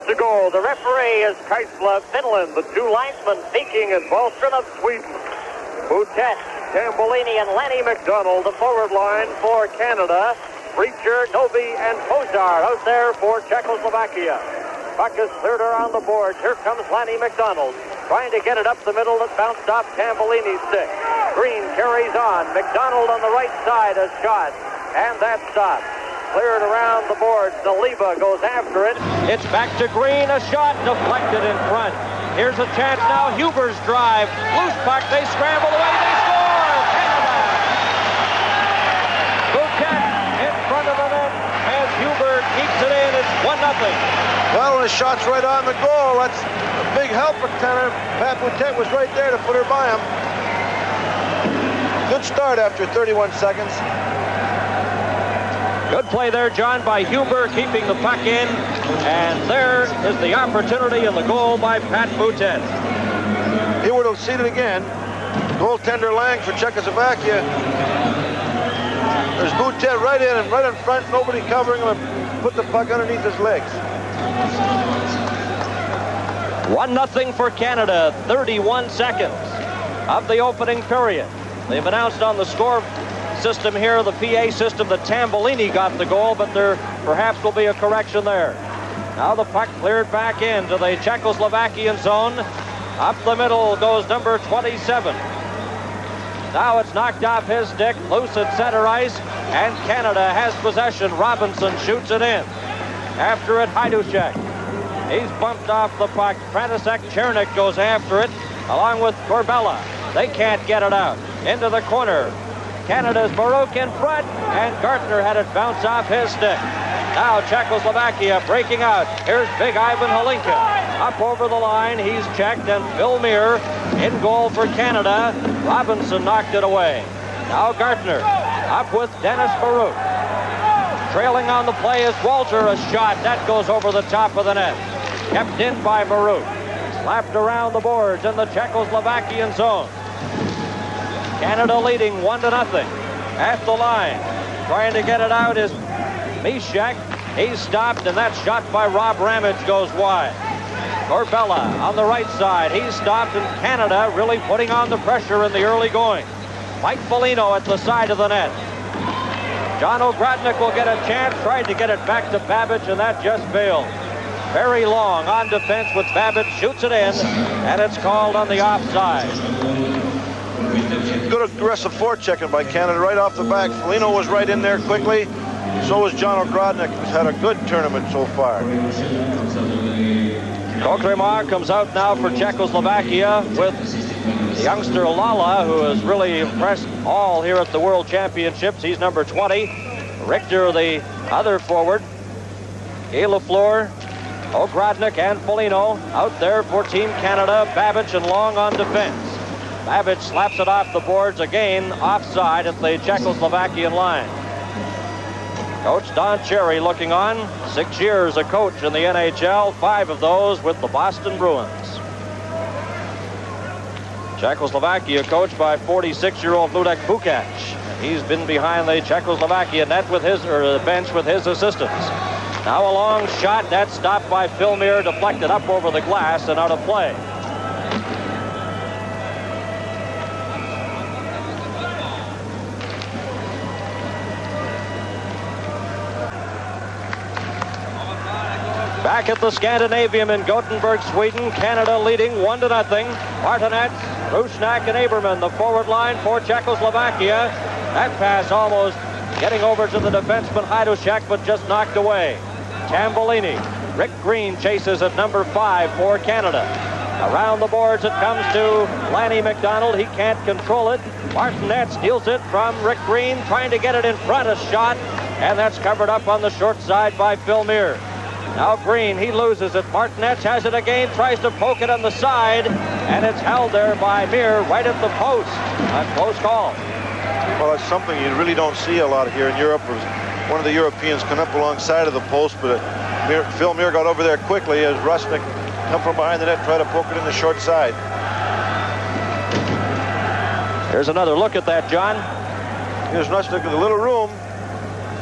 To go, the referee is Kaisla of Finland, the two linesmen Peking and Wahlström of Sweden. Boutet, Tambolini, and Lanny McDonald, the forward line for Canada. Breacher, Novi, and Pozar out there for Czechoslovakia. Puck is cleared around the board. Here comes Lanny McDonald, trying to get it up the middle that bounced off Tambolini's stick. Green carries on. McDonald on the right side, a shot, and that stops. Cleared around the boards. Saliba goes after it. It's back to Green. A shot deflected in front. Here's a chance now. Huber's drive. Loose puck. They scramble away. They score. Canada. Boutet in front of the net as Huber keeps it in. It's 1-0. Well, the shot's right on the goal. That's a big help for Canada. Pat Boutet was right there to put her by him. Good start after 31 seconds. Good play there, John, by Huber, keeping the puck in. And there is the opportunity in the goal by Pat Boutet. He would have seen it again. Goaltender Lang for Czechoslovakia. There's Boutet right in and right in front, nobody covering him, and put the puck underneath his legs. 1-0 for Canada, 31 seconds of the opening period. They've announced on the score system here, the PA system, that Tambolini got the goal, but there perhaps will be a correction there. Now the puck cleared back into the Czechoslovakian zone. Up the middle goes number 27. Now it's knocked off his stick, loose at center ice, and Canada has possession. Robinson shoots it in. After it, Hajdúšek. He's bumped off the puck. František Černík goes after it, along with Korbela. They can't get it out. Into the corner. Canada's Baruch in front, and Gartner had it bounce off his stick. Now Czechoslovakia breaking out. Here's Big Ivan Halinka. Up over the line, he's checked, and Phil Muir in goal for Canada. Robinson knocked it away. Now Gartner up with Dennis Baruch. Trailing on the play is Walter. A shot that goes over the top of the net. Kept in by Baruch. Slapped around the boards in the Czechoslovakian zone. Canada leading 1-0 at the line. Trying to get it out is Mishak. He's stopped, and that shot by Rob Ramage goes wide. Korbela on the right side. He's stopped, and Canada really putting on the pressure in the early going. Mike Foligno at the side of the net. John O'Grodnik will get a chance. Tried to get it back to Babbage, and that just failed. Very long on defense with Babbage. Shoots it in, and it's called on the offside. Good aggressive forechecking by Canada right off the back. Foligno was right in there quickly. So was John O'Grodnik, who's had a good tournament so far. Kokremar comes out now for Czechoslovakia with the youngster Lala, who has really impressed all here at the World Championships. He's number 20. Richter, the other forward. Guy Lafleur, O'Grodnik, and Foligno out there for Team Canada. Babbage and Long on defense. Babbage slaps it off the boards again, offside at the Czechoslovakian line. Coach Don Cherry looking on. 6 years a coach in the NHL, 5 of those with the Boston Bruins. Czechoslovakia coached by 46-year-old Ludek Bukac. He's been behind the Czechoslovakia net with his bench with his assistants. Now a long shot, that's stopped by Phil Muir, deflected up over the glass and out of play. Back at the Scandinavium in Gothenburg, Sweden, Canada leading 1-0. Martinez, Rusnak, and Aberman, the forward line for Czechoslovakia. That pass almost getting over to the defenseman Hajdúšek, but just knocked away. Tambolini. Rick Green chases at number 5 for Canada. Around the boards it comes to Lanny McDonald. He can't control it. Martinez steals it from Rick Green, trying to get it in front, a shot, and that's covered up on the short side by Phil Muir. Now Green, he loses it. Martinez has it again, tries to poke it on the side, and it's held there by Muir right at the post. A close call. Well, that's something you really don't see a lot here in Europe. One of the Europeans come up alongside of the post, but Phil Muir got over there quickly as Rusnak come from behind the net, try to poke it in the short side. Here's another look at that, John. Here's Rusnak with a little room.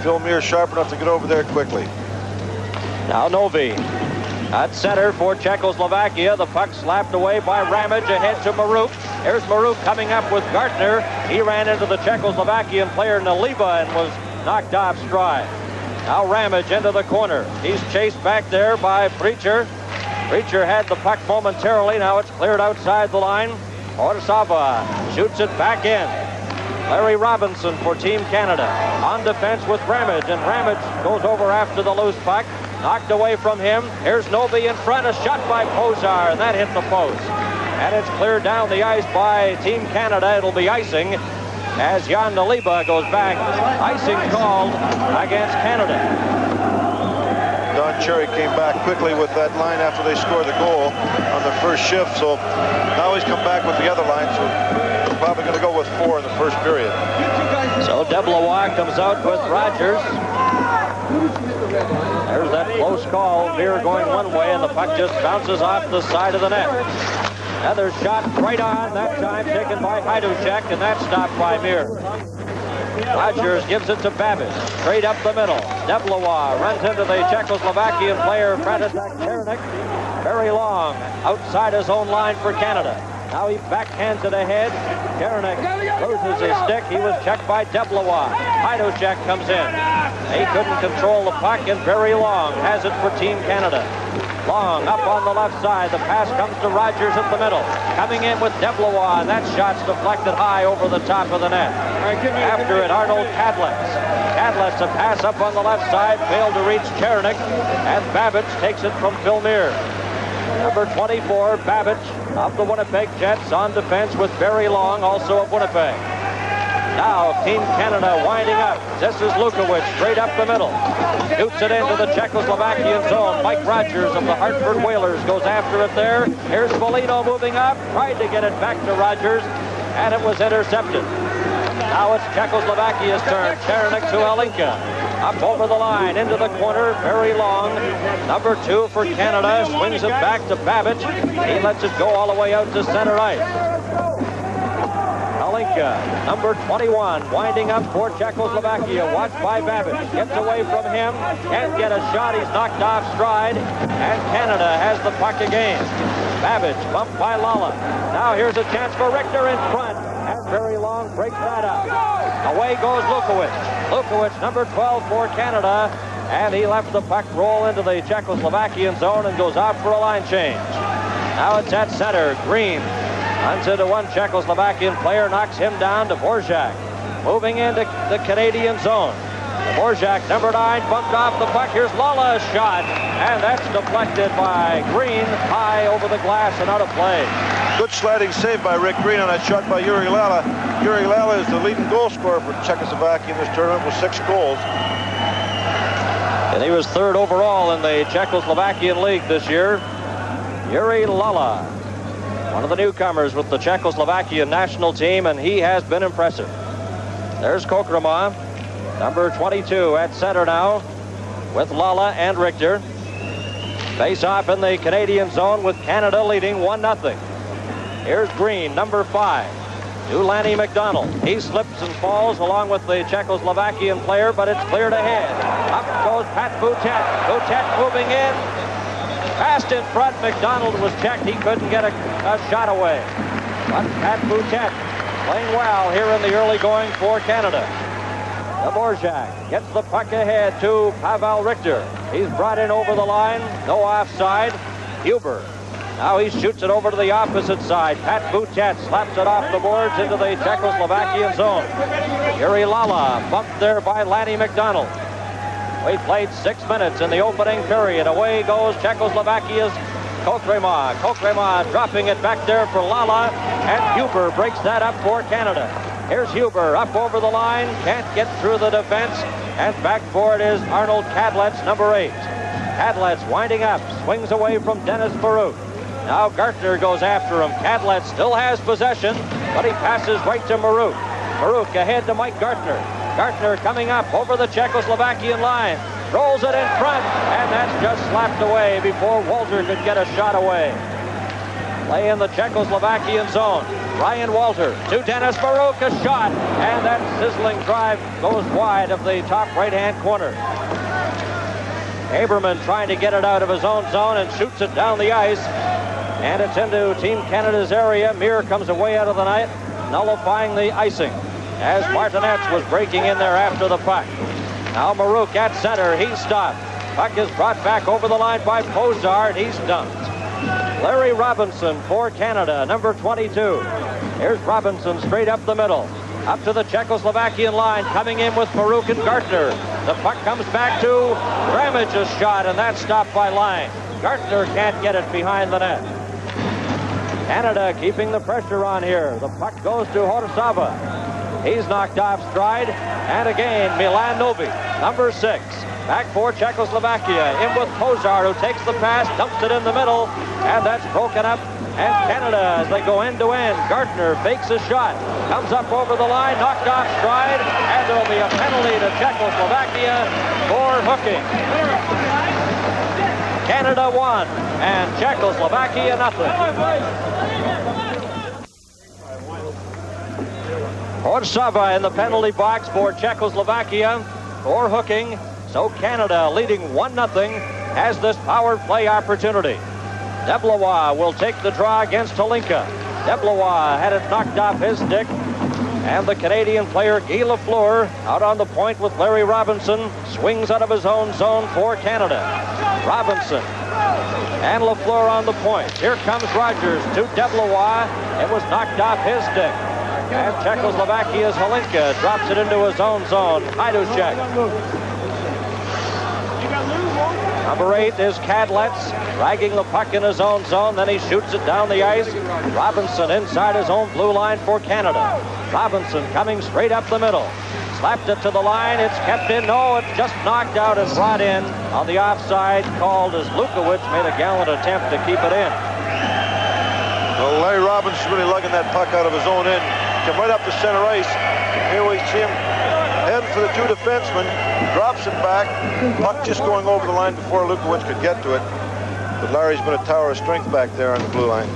Phil Muir sharp enough to get over there quickly. Now Novi. At center for Czechoslovakia, the puck slapped away by Ramage ahead to Maruk. Here's Maruk coming up with Gartner. He ran into the Czechoslovakian player Naliba and was knocked off stride. Now Ramage into the corner. He's chased back there by Breacher. Breacher had the puck momentarily. Now it's cleared outside the line. Orsava shoots it back in. Larry Robinson for Team Canada. On defense with Ramage, and Ramage goes over after the loose puck. Knocked away from him. Here's Novi in front. A shot by Posar, and that hit the post. And it's cleared down the ice by Team Canada. It'll be icing as Jan Naliba goes back. Icing called against Canada. Don Cherry came back quickly with that line after they scored the goal on the first shift. So now he's come back with the other line. So we're probably going to go with 4 in the first period. So Deblois comes out with Rogers. There's that close call. Beer going one way, and the puck just bounces off the side of the net. Another shot right on, that time taken by Hajdúček, and that's stopped by Mir. Rogers gives it to Babic, straight up the middle. Deblois runs into the Czechoslovakian player, František Černík. Very long, outside his own line for Canada. Now he backhands it ahead. Černík loses his stick. He was checked by Deblois. Hajdúček comes in. He couldn't control the puck, and Very Long has it for Team Canada. Long up on the left side. The pass comes to Rogers at the middle. Coming in with Deblois, and that shot's deflected high over the top of the net. After it, Arnold Kadlec. Kadlec, a pass up on the left side, failed to reach Černík, and Babic takes it from Phil Mir. Number 24, Babic of the Winnipeg Jets on defense with Very Long, also of Winnipeg. Now Team Canada winding up. This is Lukowicz straight up the middle. Shoots it into the Czechoslovakian zone. Mike Rogers of the Hartford Whalers goes after it there. Here's Foligno moving up. Tried to get it back to Rogers, and it was intercepted. Now it's Czechoslovakia's turn. Černík to Alinka. Up over the line, into the corner, Very Long. Number 2 for Canada, swings it back to Babic. He lets it go all the way out to center ice. Alinka, number 21, winding up for Czechoslovakia, watched by Babic. Gets away from him, can't get a shot, he's knocked off stride, and Canada has the puck again. Babic, bumped by Lala. Now here's a chance for Richter in front, and Very Long breaks that up. Away goes Lukowicz. Lukowicz, number 12 for Canada, and he left the puck roll into the Czechoslovakian zone and goes out for a line change. Now it's at center. Green runs into one Czechoslovakian player, knocks him down to Dvorak. Moving into the Canadian zone. Dvorak, number 9, bumped off the puck. Here's Lala's shot, and that's deflected by Green, high over the glass and out of play. Good sliding save by Rick Green on that shot by Yuri Lala. Yuri Lala is the leading goal scorer for Czechoslovakia in this tournament with 6 goals. And he was 3rd overall in the Czechoslovakian league this year. Yuri Lala, one of the newcomers with the Czechoslovakian national team, and he has been impressive. There's Kokrema, number 22 at center now with Lala and Richter. Face off in the Canadian zone with Canada leading 1-0. Here's Green, number 5, to Lanny McDonald. He slips and falls along with the Czechoslovakian player, but it's cleared ahead. Up goes Pat Boutet. Boutet moving in. Fast in front, McDonald was checked. He couldn't get a shot away. But Pat Boutet playing well here in the early going for Canada. Dvorak gets the puck ahead to Pavel Richter. He's brought in over the line. No offside. Huber. Now he shoots it over to the opposite side. Pat Boutet slaps it off the boards into the Czechoslovakian zone. Yuri Lala bumped there by Lanny McDonald. We played 6 minutes in the opening period. Away goes Czechoslovakia's Kokrema. Kokrema dropping it back there for Lala, and Huber breaks that up for Canada. Here's Huber up over the line, can't get through the defense, and back for it is Arnold Kadlec, number 8. Kadlec winding up, swings away from Dennis Maruk. Now Gartner goes after him. Kadlec still has possession, but he passes right to Maruk. Maruk ahead to Mike Gartner. Gartner coming up over the Czechoslovakian line. Rolls it in front, and that's just slapped away before Walter could get a shot away. Play in the Czechoslovakian zone. Ryan Walter to Dennis Maruk, a shot, and that sizzling drive goes wide of the top right-hand corner. Aberman trying to get it out of his own zone and shoots it down the ice. And it's into Team Canada's area. Mir comes away out of the net, nullifying the icing as Martinez was breaking in there after the puck. Now Marouk at center. He's stopped. Puck is brought back over the line by Pozard. He's dumped. Larry Robinson for Canada, number 22. Here's Robinson straight up the middle. Up to the Czechoslovakian line, coming in with Marouk and Gartner. The puck comes back to Ramage's shot, and that's stopped by Line. Gartner can't get it behind the net. Canada keeping the pressure on here. The puck goes to Horsava. He's knocked off stride. And again, Milan Novi, number 6. Back for Czechoslovakia. In with Pozar, who takes the pass, dumps it in the middle, and that's broken up. And Canada, as they go end to end, Gartner fakes a shot, comes up over the line, knocked off stride, and there'll be a penalty to Czechoslovakia for hooking. Canada 1 and Czechoslovakia nothing. Horsava in the penalty box for Czechoslovakia for hooking. So Canada leading 1-0 has this power play opportunity. Deblois will take the draw against Holinka. Deblois had it knocked off his stick. And the Canadian player Guy Lafleur out on the point with Larry Robinson swings out of his own zone for Canada. Robinson and Lafleur on the point. Here comes Rogers to Deblois. It was knocked off his stick. And Czechoslovakia's Holinka drops it into his own zone. Hajdúšek. Number 8 is Kadlets, dragging the puck in his own zone. Then he shoots it down the ice. Robinson inside his own blue line for Canada. Robinson coming straight up the middle. Slapped it to the line. It's kept in. No, it's just knocked out and brought in on the offside, called as Lukowicz made a gallant attempt to keep it in. Well, Larry Robinson really lugging that puck out of his own end. Come right up to center ice. Here we see him heading for the two defensemen. Drops it back. Puck just going over the line before Lukowicz could get to it. But Larry's been a tower of strength back there on the blue line.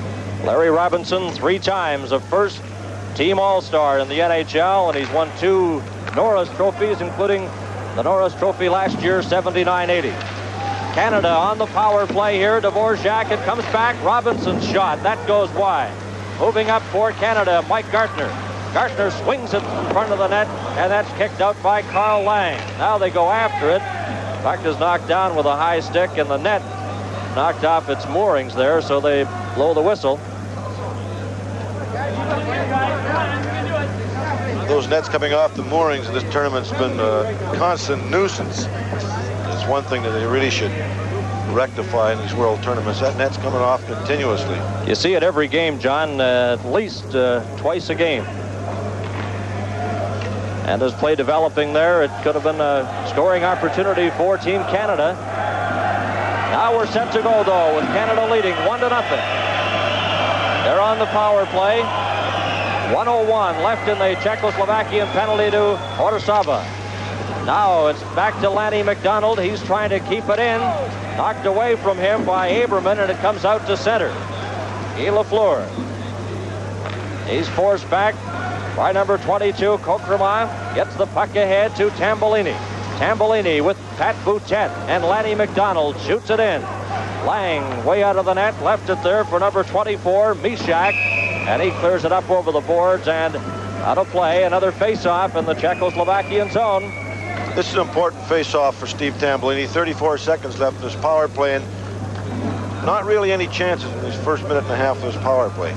Larry Robinson, 3 times a first-team All-Star in the NHL, and he's won 2 Norris trophies, including the Norris Trophy last year, 79-80. Canada on the power play here. Dvorak, it comes back. Robinson's shot. That goes wide. Moving up for Canada, Mike Gartner. Gartner swings it in front of the net, and that's kicked out by Carl Lang. Now they go after it. Puck is knocked down with a high stick, and the net knocked off its moorings there, so they blow the whistle. Those nets coming off the moorings in this tournament's been a constant nuisance. It's one thing that they really should rectify in these world tournaments. That net's coming off continuously. You see it every game, John, at least twice a game. And as play developing there, it could have been a scoring opportunity for Team Canada. Now we're set to go, though, with Canada leading 1-0. They're on the power play. 1:01 left in the Czechoslovakian penalty to Horsava. Now it's back to Lanny McDonald. He's trying to keep it in. Knocked away from him by Aberman, and it comes out to center. Guy Lafleur. He's forced back by number 22, Kokrema. Gets the puck ahead to Tambolini. Tambolini with Pat Boutet and Lanny McDonald shoots it in. Lang way out of the net, left it there for number 24, Mishak, and he clears it up over the boards and out of play. Another face-off in the Czechoslovakian zone. This is an important face-off for Steve Tambolini. 34 seconds left in this power play, and not really any chances in this first minute and a half of this power play.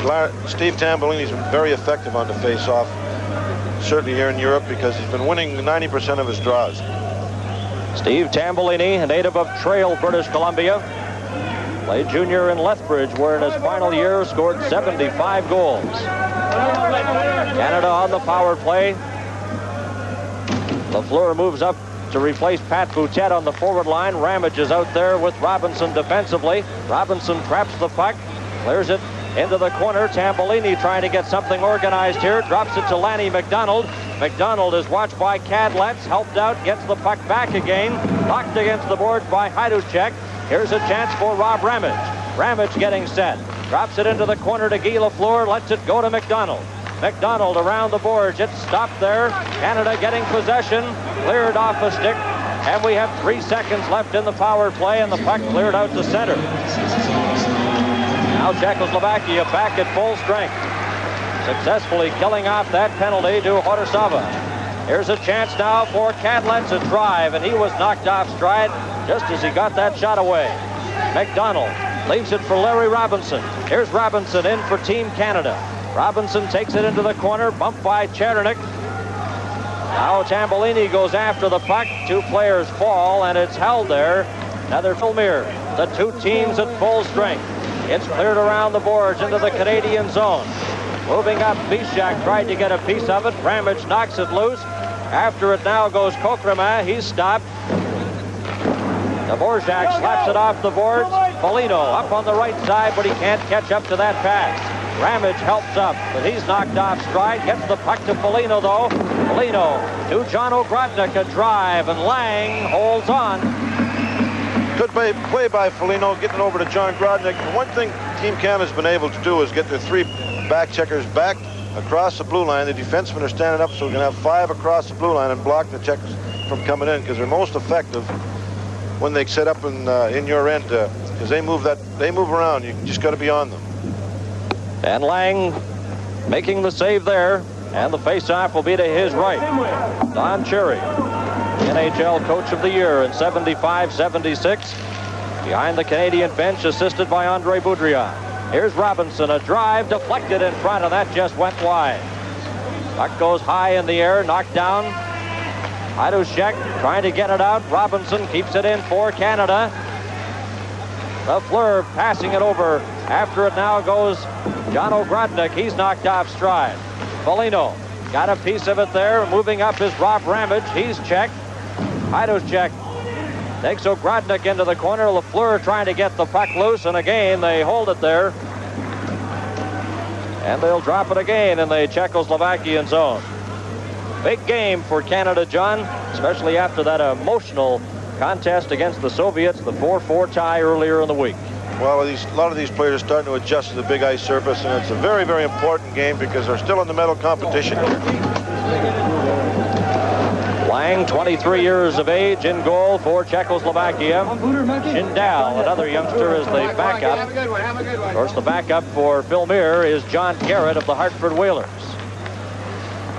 But Steve Tambolini's been very effective on the face-off, certainly here in Europe, because he's been winning 90% of his draws. Steve Tambolini, a native of Trail, British Columbia, played junior in Lethbridge, where in his final year scored 75 goals. Canada on the power play. Lafleur moves up to replace Pat Boutet on the forward line. Ramage is out there with Robinson defensively. Robinson traps the puck, clears it into the corner. Tambolini trying to get something organized here. Drops it to Lanny McDonald. McDonald is watched by Kadlets. Helped out. Gets the puck back again. Knocked against the boards by Hajdúšek. Here's a chance for Rob Ramage. Ramage getting set. Drops it into the corner to Guy Lafleur. Lets it go to McDonald. McDonald around the boards. It's stopped there. Canada getting possession. Cleared off a stick And we have 3 seconds left in the power play, and the puck cleared out to center. Now Czechoslovakia back at full strength, successfully killing off that penalty to Horsava. Here's a chance now for Cadlet to drive, and he was knocked off stride just as he got that shot away. McDonald leaves it for Larry Robinson. Here's Robinson in for Team Canada. Robinson takes it into the corner, bumped by Chernik. Now Tambolini goes after the puck. 2 players fall, and it's held there. Another Filmir. The 2 teams at full strength. It's cleared around the boards into the Canadian zone. Moving up, Bishak tried to get a piece of it. Ramage knocks it loose. After it now goes Kokrema. He's stopped. Dvorak slaps it off the boards. Foligno up on the right side, but he can't catch up to that pass. Ramage helps up, but he's knocked off stride. Gets the puck to Foligno, though. Foligno to John Ogrodnik, a drive, and Lang holds on. Good play by Foligno, getting over to John Grodnik. One thing Team Canada's been able to do is get their 3 back checkers back across the blue line. The defensemen are standing up, so we can have 5 across the blue line and block the checkers from coming in, because they're most effective when they set up in your end, because they move around. You just got to be on them. And Lang making the save there, and the face-off will be to his right. Don Cherry, NHL Coach of the Year in 75-76. Behind the Canadian bench, assisted by Andre Boudrian. Here's Robinson, a drive deflected in front, and that just went wide. Puck goes high in the air, knocked down. Hadushek trying to get it out. Robinson keeps it in for Canada. Lafleur passing it over. After it now goes John Ogrodnik. He's knocked off stride. Foligno got a piece of it there. Moving up is Rob Ramage. He's checked. Hadushek takes Ogrodnik into the corner. Lafleur trying to get the puck loose, and again they hold it there. And they'll drop it again in the Czechoslovakian zone. Big game for Canada, John, especially after that emotional contest against the Soviets, the 4-4 tie earlier in the week. Well, a lot of these players are starting to adjust to the big ice surface, and it's a very, very important game because they're still in the medal competition here. Lang, 23 years of age, in goal for Czechoslovakia. Schindel, another youngster, is the backup. Of course, the backup for Filmir is John Garrett of the Hartford Whalers.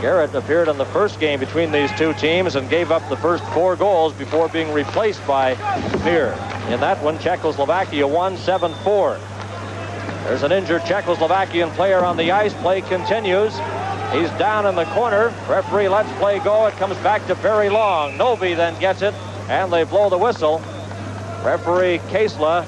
Garrett appeared in the first game between these 2 teams and gave up the first 4 goals before being replaced by Mir. In that one, Czechoslovakia won 7-4. There's an injured Czechoslovakian player on the ice. Play continues. He's down in the corner. Referee lets play go. It comes back to Barry Long. Novi then gets it, and they blow the whistle. Referee Kasla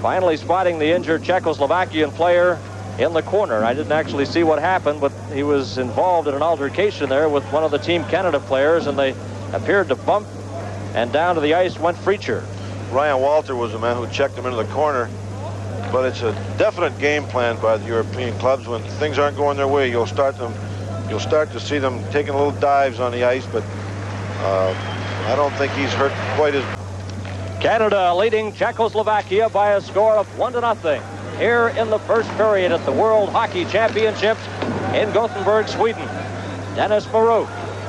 finally spotting the injured Czechoslovakian player in the corner. I didn't actually see what happened, but he was involved in an altercation there with one of the Team Canada players, and they appeared to bump, and down to the ice went Freacher. Ryan Walter was the man who checked him into the corner, but it's a definite game plan by the European clubs. When things aren't going their way, you'll start to see them taking little dives on the ice, but I don't think he's hurt quite as. Canada leading Czechoslovakia by a score of 1-0 here in the first period at the World Hockey Championships in Gothenburg, Sweden. Dennis Maruk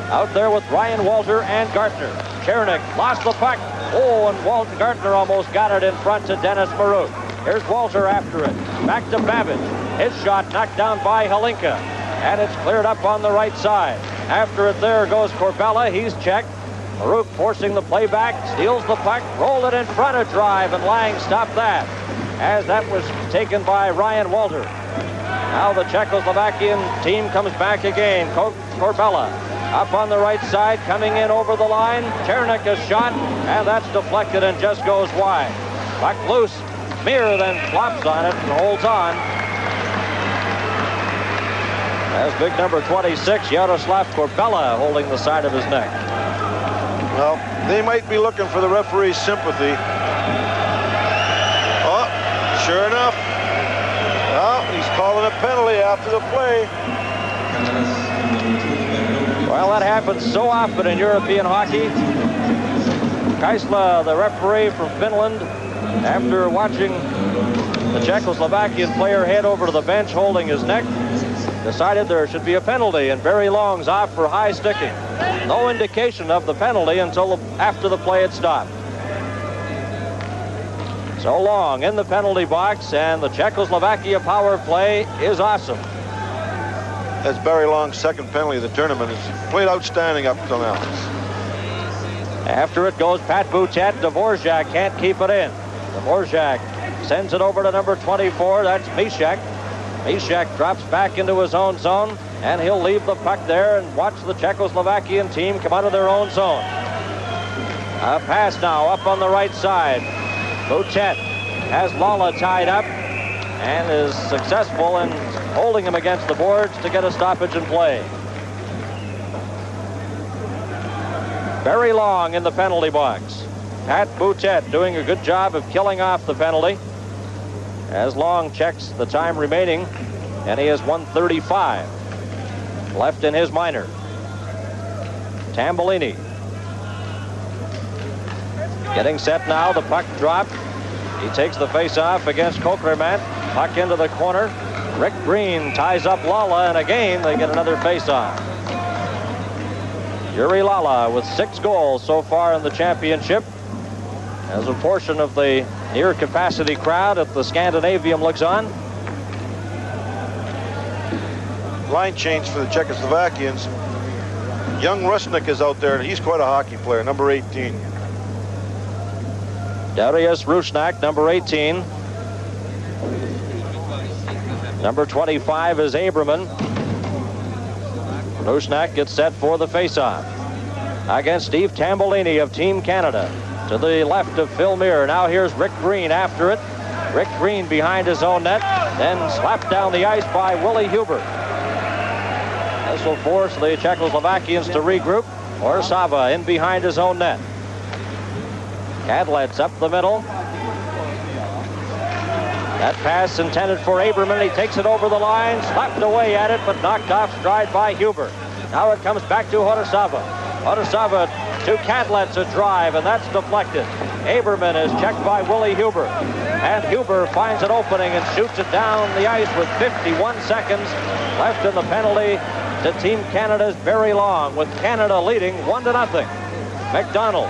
out there with Ryan Walter and Gartner. Chernik lost the puck. Oh, and Walton Gartner almost got it in front to Dennis Maruk. Here's Walter after it. Back to Babbage. His shot knocked down by Halinka. And it's cleared up on the right side. After it there goes Corbella. He's checked. Maruk forcing the play back. Steals the puck. Rolled it in front of drive, and Lang stopped that, as that was taken by Ryan Walter. Now the Czechoslovakian team comes back again. Corbella up on the right side, coming in over the line. Chernik is shot, and that's deflected and just goes wide. Puck loose. Mir then flops on it and holds on. As big number 26, Yaroslav Corbella, holding the side of his neck. Well, they might be looking for the referee's sympathy. Sure enough, he's calling a penalty after the play. Well, that happens so often in European hockey. Kaisla, the referee from Finland, after watching the Czechoslovakian player head over to the bench holding his neck, decided there should be a penalty, and Barry Long's off for high sticking. no indication of the penalty until after the play had stopped. So Long in the penalty box, and the Czechoslovakia power play is awesome. That's Barry Long's second penalty of the tournament. He's played outstanding up till now. After it goes Pat Boutet. Dvorak can't keep it in. Dvorak sends it over to number 24. That's Mishek. Mishek drops back into his own zone, and he'll leave the puck there and watch the Czechoslovakian team come out of their own zone. A pass now up on the right side. Boutet has Lala tied up and is successful in holding him against the boards to get a stoppage in play. Very Long in the penalty box. Pat Boutet doing a good job of killing off the penalty, as Long checks the time remaining, and he has 1:35 left in his minor. Tambellini getting set now. The puck dropped. He takes the face-off against Kokremant. Puck into the corner. Rick Green ties up Lala, and again they get another face-off. Yuri Lala with 6 goals so far in the championship, as a portion of the near-capacity crowd at the Scandinavium looks on. Line change for the Czechoslovakians. Young Rusnik is out there, and he's quite a hockey player, number 18. Darius Rusnak, number 18. Number 25 is Aberman. Rusnak gets set for the face-off against Steve Tambellini of Team Canada. To the left of Phil Muir. Now here's Rick Green after it. Rick Green behind his own net, then slapped down the ice by Willie Huber. This will force the Czechoslovakians to regroup. Orsava in behind his own net. Kadlet's up the middle. That pass intended for Aberman. He takes it over the line, slapped away at it, but knocked off stride by Huber. Now it comes back to Orsava. Orsava to Kadlet's a drive, and that's deflected. Aberman is checked by Willie Huber, and Huber finds an opening and shoots it down the ice with 51 seconds left in the penalty to Team Canada's Barry Long, with Canada leading 1-0. McDonald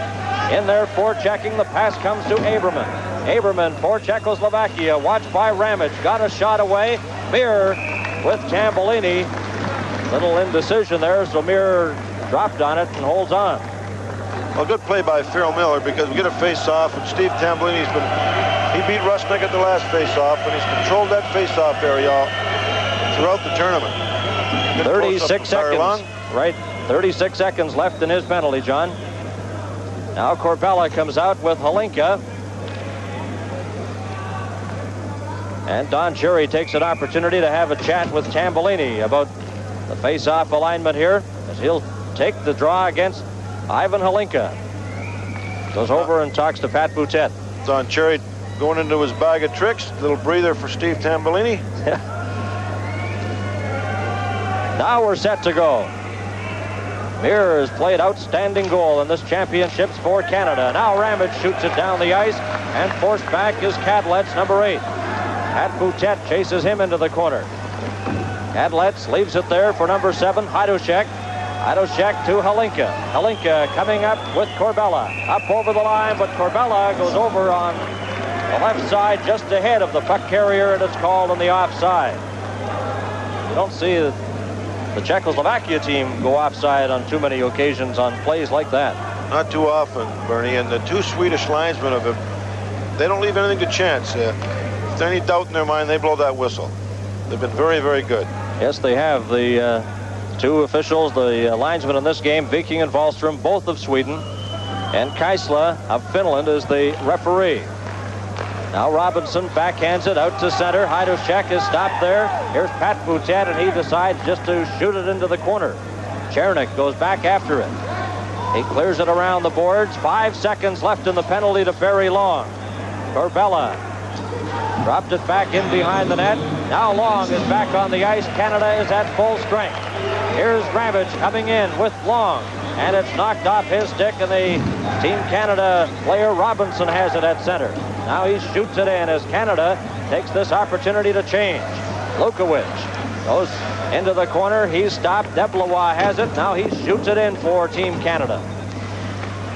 in there forechecking. The pass comes to Aberman. Aberman for Czechoslovakia, watched by Ramage, got a shot away. Mir with Tambellini. Little indecision there, so Mir dropped on it and holds on. Well, good play by Phil Miller, because we get a face-off, and Steve Tambellini's he beat Rusnik at the last face-off, and he's controlled that face-off area throughout the tournament. 36 seconds, right? 36 seconds left in his penalty, John. Now Corbella comes out with Halinka. And Don Cherry takes an opportunity to have a chat with Tambellini about the face-off alignment here, as he'll take the draw against Ivan Halinka. Goes over and talks to Pat Boutet. Don Cherry going into his bag of tricks. Little breather for Steve Tambellini. Now we're set to go. Mir has played outstanding goal in this championships for Canada. Now Ramage shoots it down the ice, and forced back is Kadlet's number 8. Pat Boutet chases him into the corner. Kadlet's leaves it there for number 7, Hajdusek. Hajdusek to Halinka. Halinka coming up with Corbella. Up over the line, but Corbella goes over on the left side just ahead of the puck carrier, and it's called on the offside. You don't see the Czechoslovakia team go offside on too many occasions on plays like that. Not too often, Bernie, and the 2 Swedish linesmen of him, they don't leave anything to chance. If there's any doubt in their mind, they blow that whistle. They've been very, very good. Yes, they have. The 2 officials, the linesmen in this game, Viking and Wahlstrom, both of Sweden, and Kaisla of Finland is the referee. Now Robinson backhands it out to center. Hajdusek is stopped there. Here's Pat Boutet, and he decides just to shoot it into the corner. Chernik goes back after it. He clears it around the boards. 5 seconds left in the penalty to Barry Long. Corbella dropped it back in behind the net. Now Long is back on the ice. Canada is at full strength. Here's Ramage coming in with Long, and it's knocked off his stick, and the Team Canada player Robinson has it at center. Now he shoots it in as Canada takes this opportunity to change. Lukowicz goes Into the corner, he's stopped. Deblois has it. Now he shoots it in for Team Canada.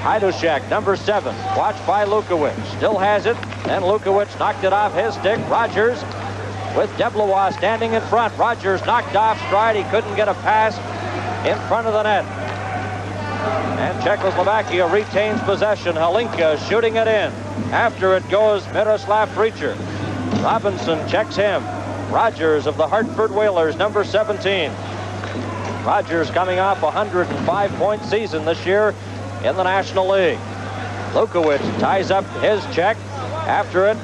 Hajdúšek, number 7, watched by Lukowicz. Still has it, and Lukowicz knocked it off his stick. Rogers with Deblois standing in front. Rogers knocked off stride. He couldn't get a pass in front of the net. And Czechoslovakia retains possession. Halinka shooting it in. After it goes Miroslav Fričer. Robinson checks him. Rogers of the Hartford Whalers, number 17. Rogers coming off a 105-point season this year in the National League. Lukowicz ties up his check after it,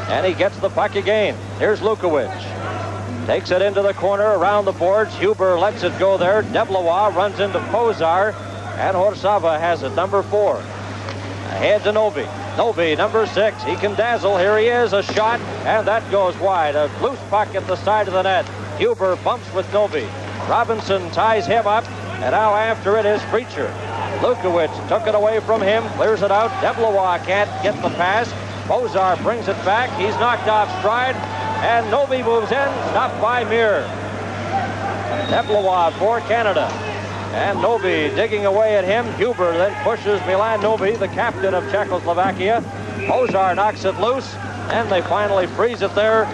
and he gets the puck again. Here's Lukowicz. Takes it into the corner around the boards. Huber lets it go there. Deblois runs into Pozar, and Horsava has it, number 4. Ahead to Novi. Novi, number 6. He can dazzle. Here he is, a shot, and that goes wide. A loose puck at the side of the net. Huber bumps with Novi. Robinson ties him up, and now after it is Fričer. Lukowicz took it away from him, clears it out. Deblois can't get the pass. Pozar brings it back. He's knocked off stride, and Novi moves in, stopped by Mir. Deblois for Canada. And Novi digging away at him. Huber then pushes Milan Novi, the captain of Czechoslovakia. Pozar knocks it loose, and they finally freeze it there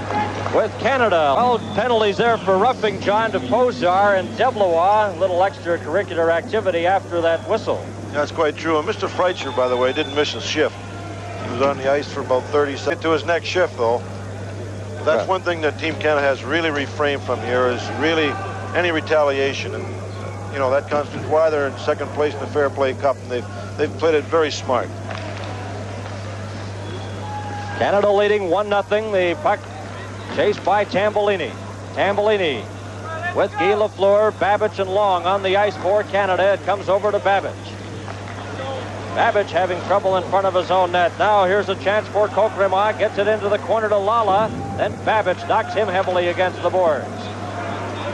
with Canada. Well, penalties there for roughing, John, to Pozar and Deblois. A little extracurricular activity after that whistle. That's quite true. And Mr. Fričer, by the way, didn't miss his shift. He was on the ice for about 30 seconds. To his next shift, though. That's one thing that Team Canada has really refrained from here, is really any retaliation. And you know, that constitutes why they're in second place in the Fair Play Cup, and they've played it very smart. Canada leading 1-0. The puck chased by Tambellini. Tambellini with Guy Lafleur, Babbage, and Long on the ice for Canada. It comes over to Babbage. Babbage having trouble in front of his own net. Now here's a chance for Kokrema. Gets it into the corner to Lala. Then Babbage knocks him heavily against the boards.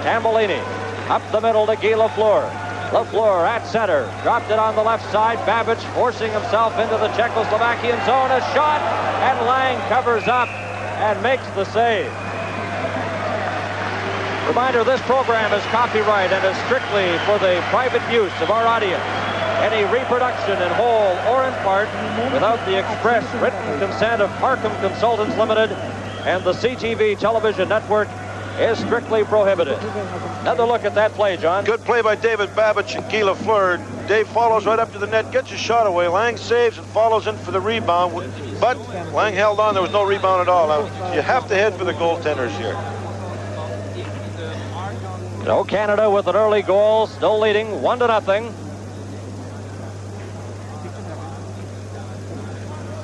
Tambellini up the middle to Guy Lafleur. Lafleur at center. Dropped it on the left side. Babbage forcing himself into the Czechoslovakian zone. A shot, and Lang covers up and makes the save. Reminder, this program is copyright and is strictly for the private use of our audience. Any reproduction in whole or in part without the express written consent of Markham Consultants Limited and the CTV Television Network is strictly prohibited. Another look at that play, John. Good play by David Babbage and Guy Lafleur. Dave follows right up to the net, gets his shot away. Lang saves and follows in for the rebound, but Lang held on. There was no rebound at all. Now, you have to head for the goaltenders here. So Canada with an early goal, still leading 1-0.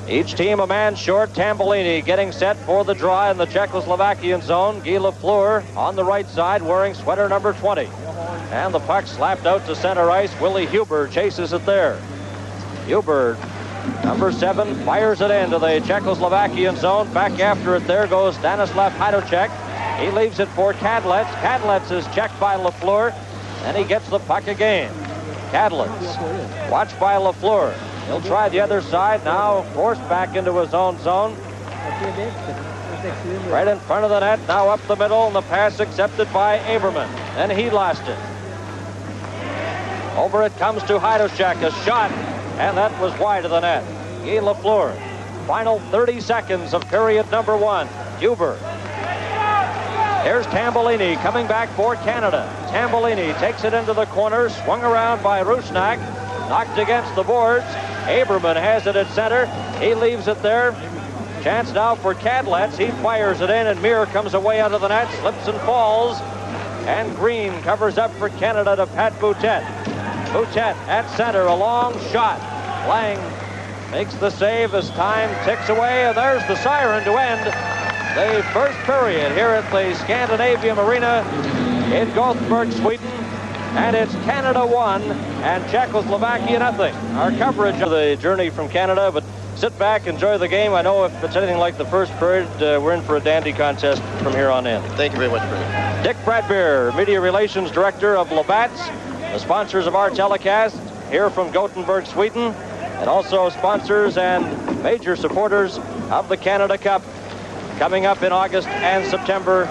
Each team a man short. Tambellini getting set for the draw in the Czechoslovakian zone. Guy Lafleur on the right side wearing sweater number 20. And the puck slapped out to center ice. Willie Huber chases it there. Huber, number 7, fires it into the Czechoslovakian zone. Back after it there goes Stanislav Hajdúšek. He leaves it for Kadlec. Kadlec is checked by Lafleur, and he gets the puck again. Kadlec, watched by Lafleur. He'll try the other side, now forced back into his own zone. Right in front of the net, now up the middle, and the pass accepted by Aberman. And he lost it. Over it comes to Hajdúšek, a shot, and that was wide of the net. Guy Lafleur. Final 30 seconds of period number 1. Huber. Here's Tambellini coming back for Canada. Tambellini takes it into the corner, swung around by Rusnak, knocked against the boards. Aberman has it at center. He leaves it there. Chance now for Kadlec. He fires it in, and Mir comes away out of the net, slips and falls. And Green covers up for Canada to Pat Boutet. Boutet at center, a long shot. Lang makes the save as time ticks away, and there's the siren to end the first period here at the Scandinavium Arena in Gothenburg, Sweden. And it's Canada 1 and Czechoslovakia 0. Our coverage of the journey from Canada, but sit back, enjoy the game. I know if it's anything like the first period, we're in for a dandy contest from here on in. Thank you very much, Bruce. Dick Bradbeer, Media Relations Director of Labatt's, the sponsors of our telecast here from Gothenburg, Sweden, and also sponsors and major supporters of the Canada Cup coming up in August and September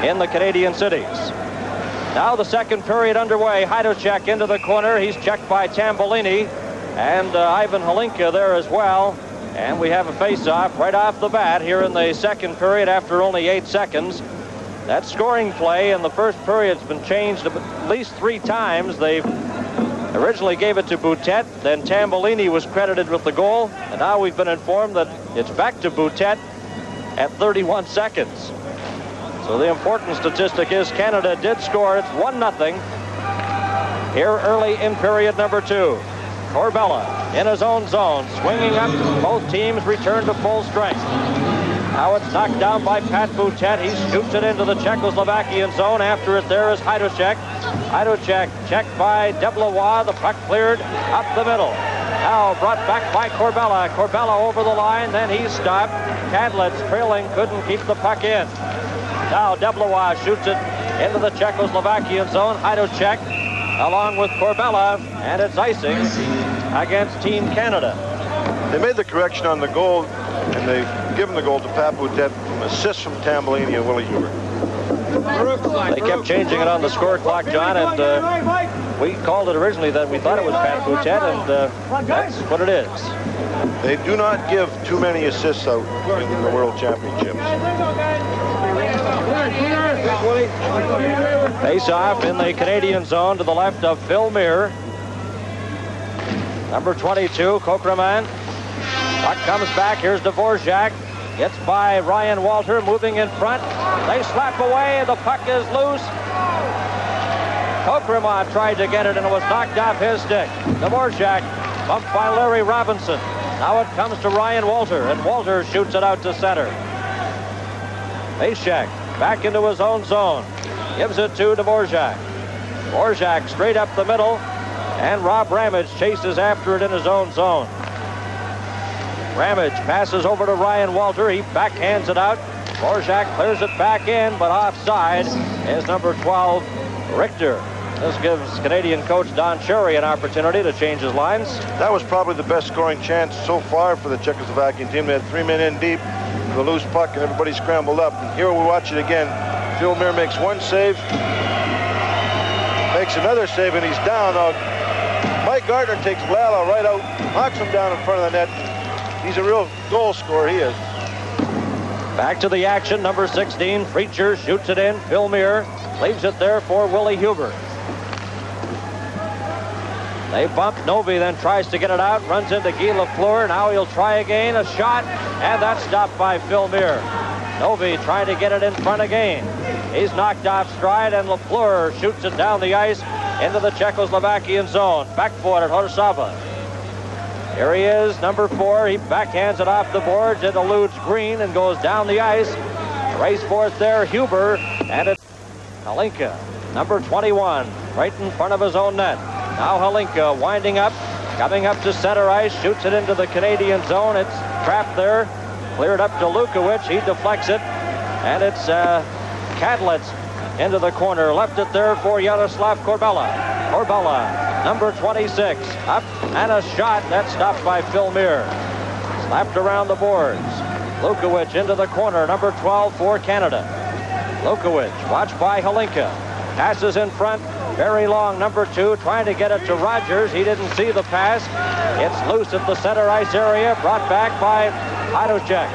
in the Canadian cities. Now the second period underway. Hajduk into the corner. He's checked by Tambolini. And Ivan Hlinka there as well. And we have a face-off right off the bat here in the second period after only 8 seconds. That scoring play in the first period's been changed at least 3 times. They originally gave it to Boutet, then Tambolini was credited with the goal, and now we've been informed that it's back to Boutet at 31 seconds. So the important statistic is Canada did score. It's 1-0 here early in period number 2. Corbella in his own zone, swinging up. Both teams return to full strength. Now it's knocked down by Pat Boutet. He shoots it into the Czechoslovakian zone. After it there is Hajduk. Hajduk checked by Deblois. The puck cleared up the middle. Now brought back by Corbella. Corbella over the line, then he's stopped. Kadlec trailing, couldn't keep the puck in. Now Deblois shoots it into the Czechoslovakian zone. Hajduk along with Corbella, and it's icing against Team Canada. They made the correction on the goal, and they've given the goal to Pat Boutet from assist from Tambolini and Willie Huber. They kept changing it on the score clock, John, and we called it originally that we thought it was Pat Boutet, and that's what it is. They do not give too many assists out in the World Championships. Face off in the Canadian zone to the left of Phil Muir. Number 22, Kokreman. Puck comes back. Here's Dvorak. Gets by Ryan Walter, moving in front. They slap away. The puck is loose. Kokreman tried to get it, and it was knocked off his stick. Dvorak bumped by Larry Robinson. Now it comes to Ryan Walter, and Walter shoots it out to center. Zajac back into his own zone. Gives it to Dvorak. Dvorak straight up the middle, and Rob Ramage chases after it in his own zone. Ramage passes over to Ryan Walter. He backhands it out. Dvorak clears it back in, but offside is number 12, Richter. This gives Canadian coach Don Cherry an opportunity to change his lines. That was probably the best scoring chance so far for the Czechoslovakian team. They had 3 men in deep, the loose puck, and everybody scrambled up. And here we watch it again. Phil Muir makes one save, makes another save, and he's down. Now, Mike Gardner takes Lala right out, knocks him down in front of the net. He's a real goal scorer, he is. Back to the action, number 16, Preacher shoots it in. Phil Muir leaves it there for Willie Huber. They bump. Novi then tries to get it out, runs into Guy Lafleur. Now he'll try again, a shot, and that's stopped by Phil Muir. Novi trying to get it in front again. He's knocked off stride, and Lafleur shoots it down the ice into the Czechoslovakian zone. Backboard at Horsava. Here he is, number 4. He backhands it off the boards. It eludes Green and goes down the ice. Race for it there, Huber, and it's Hlinka, number 21, right in front of his own net. Now Hlinka winding up, coming up to center ice, shoots it into the Canadian zone. It's trapped there, cleared up to Lukowicz. He deflects it, and it's Kadlec into the corner. Left it there for Yaroslav Corbella. Corbella, number 26, up and a shot. That's stopped by Phil Muir. Slapped around the boards. Lukowicz into the corner, number 12 for Canada. Lukowicz, watched by Hlinka. Passes in front, very long, number 2, trying to get it to Rogers. He didn't see the pass. It's loose at the center ice area, brought back by Hajduk.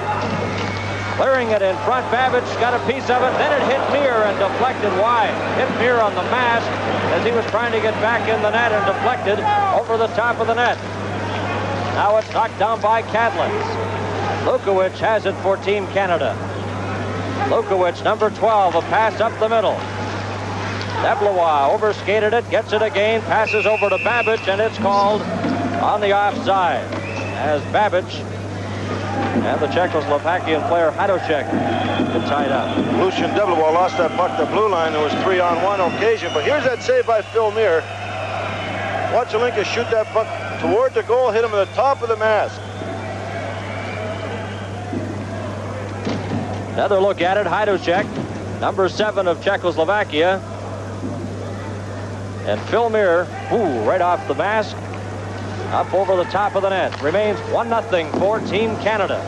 Clearing it in front, Babic got a piece of it, then it hit Muir and deflected wide. Hit Muir on the mask as he was trying to get back in the net and deflected over the top of the net. Now it's knocked down by Kadlec. Lukowicz has it for Team Canada. Lukowicz, number 12, a pass up the middle. Deblois overskated it, gets it again, passes over to Babic, and it's called on the offside as Babic and the Czechoslovakian player Hajduk get tied up. Lucien Deblois lost that puck to the blue line. There was 3-on-1 occasion, but here's that save by Phil Muir. Watch Hlinka shoot that puck toward the goal, hit him at the top of the mask. Another look at it, Hajduk, number 7 of Czechoslovakia. And Phil Muir, right off the mask, up over the top of the net. Remains 1-0 for Team Canada.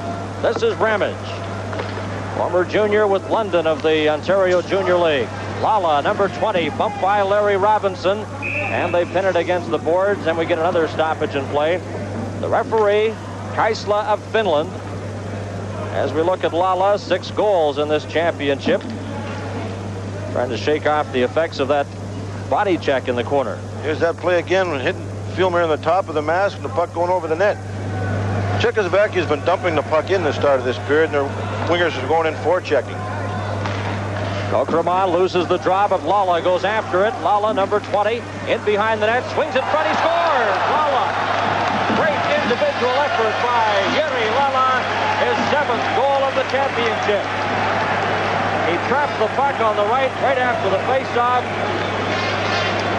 This is Ramage, former junior with London of the Ontario Junior League. Lala, number 20, bumped by Larry Robinson, and they pin it against the boards, and we get another stoppage in play. The referee, Kaisla of Finland. As we look at Lala, 6 goals in this championship. Trying to shake off the effects of that body check in the corner. Here's that play again, hitting Filmer in the top of the mask and the puck going over the net. Czechoslovakia has been dumping the puck in the start of this period, and their wingers are going in forechecking. Kokrama loses the draw, but Lala goes after it. Lala, number 20, in behind the net, swings in front, he scores! Lala! Great individual effort by Yuri Lala, his 7th goal of the championship. He trapped the puck on the right after the face-off.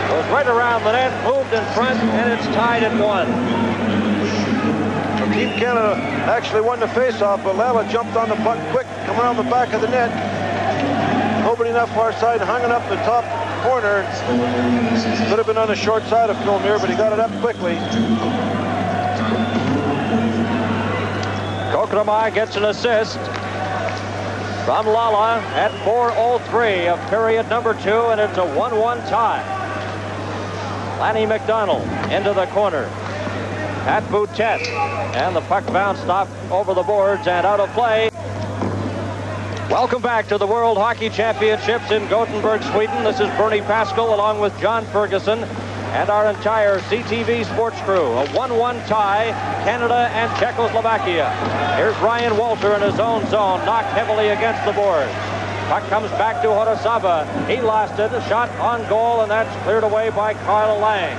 Goes right around the net, moved in front, and it's tied at 1. Team Canada actually won the face-off, but Lala jumped on the puck quick, coming on the back of the net. Nobody enough far side, hung it up the top corner. Could have been on the short side of Filmer, but he got it up quickly. Kokrama gets an assist from Lala at 4:03 of period number 2, and it's a 1-1 tie. Lanny McDonald into the corner. At Boutet, and the puck bounced off over the boards and out of play. Welcome back to the World Hockey Championships in Gothenburg, Sweden. This is Bernie Pascal along with John Ferguson and our entire CTV sports crew. A 1-1 tie, Canada and Czechoslovakia. Here's Ryan Walter in his own zone, knocked heavily against the board. Puck comes back to Horasava. He lost it, a shot on goal, and that's cleared away by Carl Lang.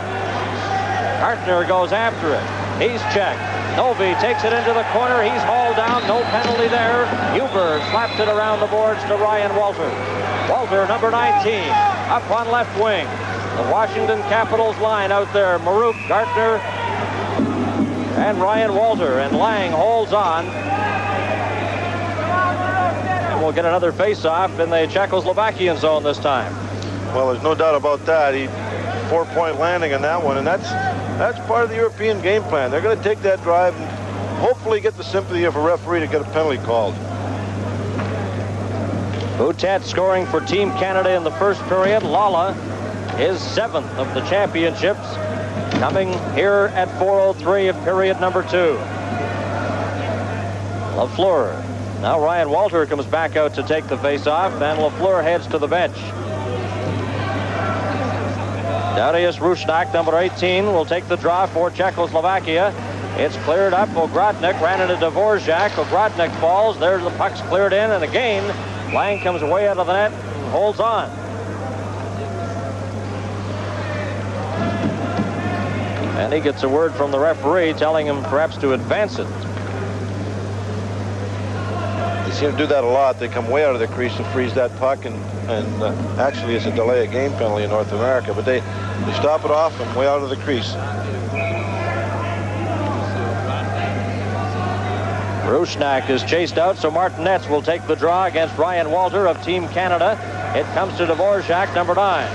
Gartner goes after it. He's checked. Novi takes it into the corner. He's hauled down. No penalty there. Huber slaps it around the boards to Ryan Walter. Walter, number 19, up on left wing. The Washington Capitals line out there. Maruk, Gartner, and Ryan Walter. And Lang holds on. And we'll get another face-off in the Czechoslovakian zone this time. Well, there's no doubt about that. He 4-point landing on that one, and that's part of the European game plan. They're going to take that drive and hopefully get the sympathy of a referee to get a penalty called. Boutet scoring for Team Canada in the first period. Lala, his 7th of the championships, coming here at 4:03 of period number 2. Lafleur. Now Ryan Walter comes back out to take the face-off, and Lafleur heads to the bench. Darius Rusnak, number 18, will take the draw for Czechoslovakia. It's cleared up. Ogrodnik ran into Dvorak. Ogrodnik falls. There's the puck's cleared in, and again, Lang comes way out of the net and holds on. And he gets a word from the referee telling him perhaps to advance it. They seem to do that a lot. They come way out of the crease and freeze that puck, and actually it's a delay of game penalty in North America, but they stop it off and way out of the crease. Rusnak is chased out, so Martinez will take the draw against Ryan Walter of Team Canada. It comes to Dvorak, number 9.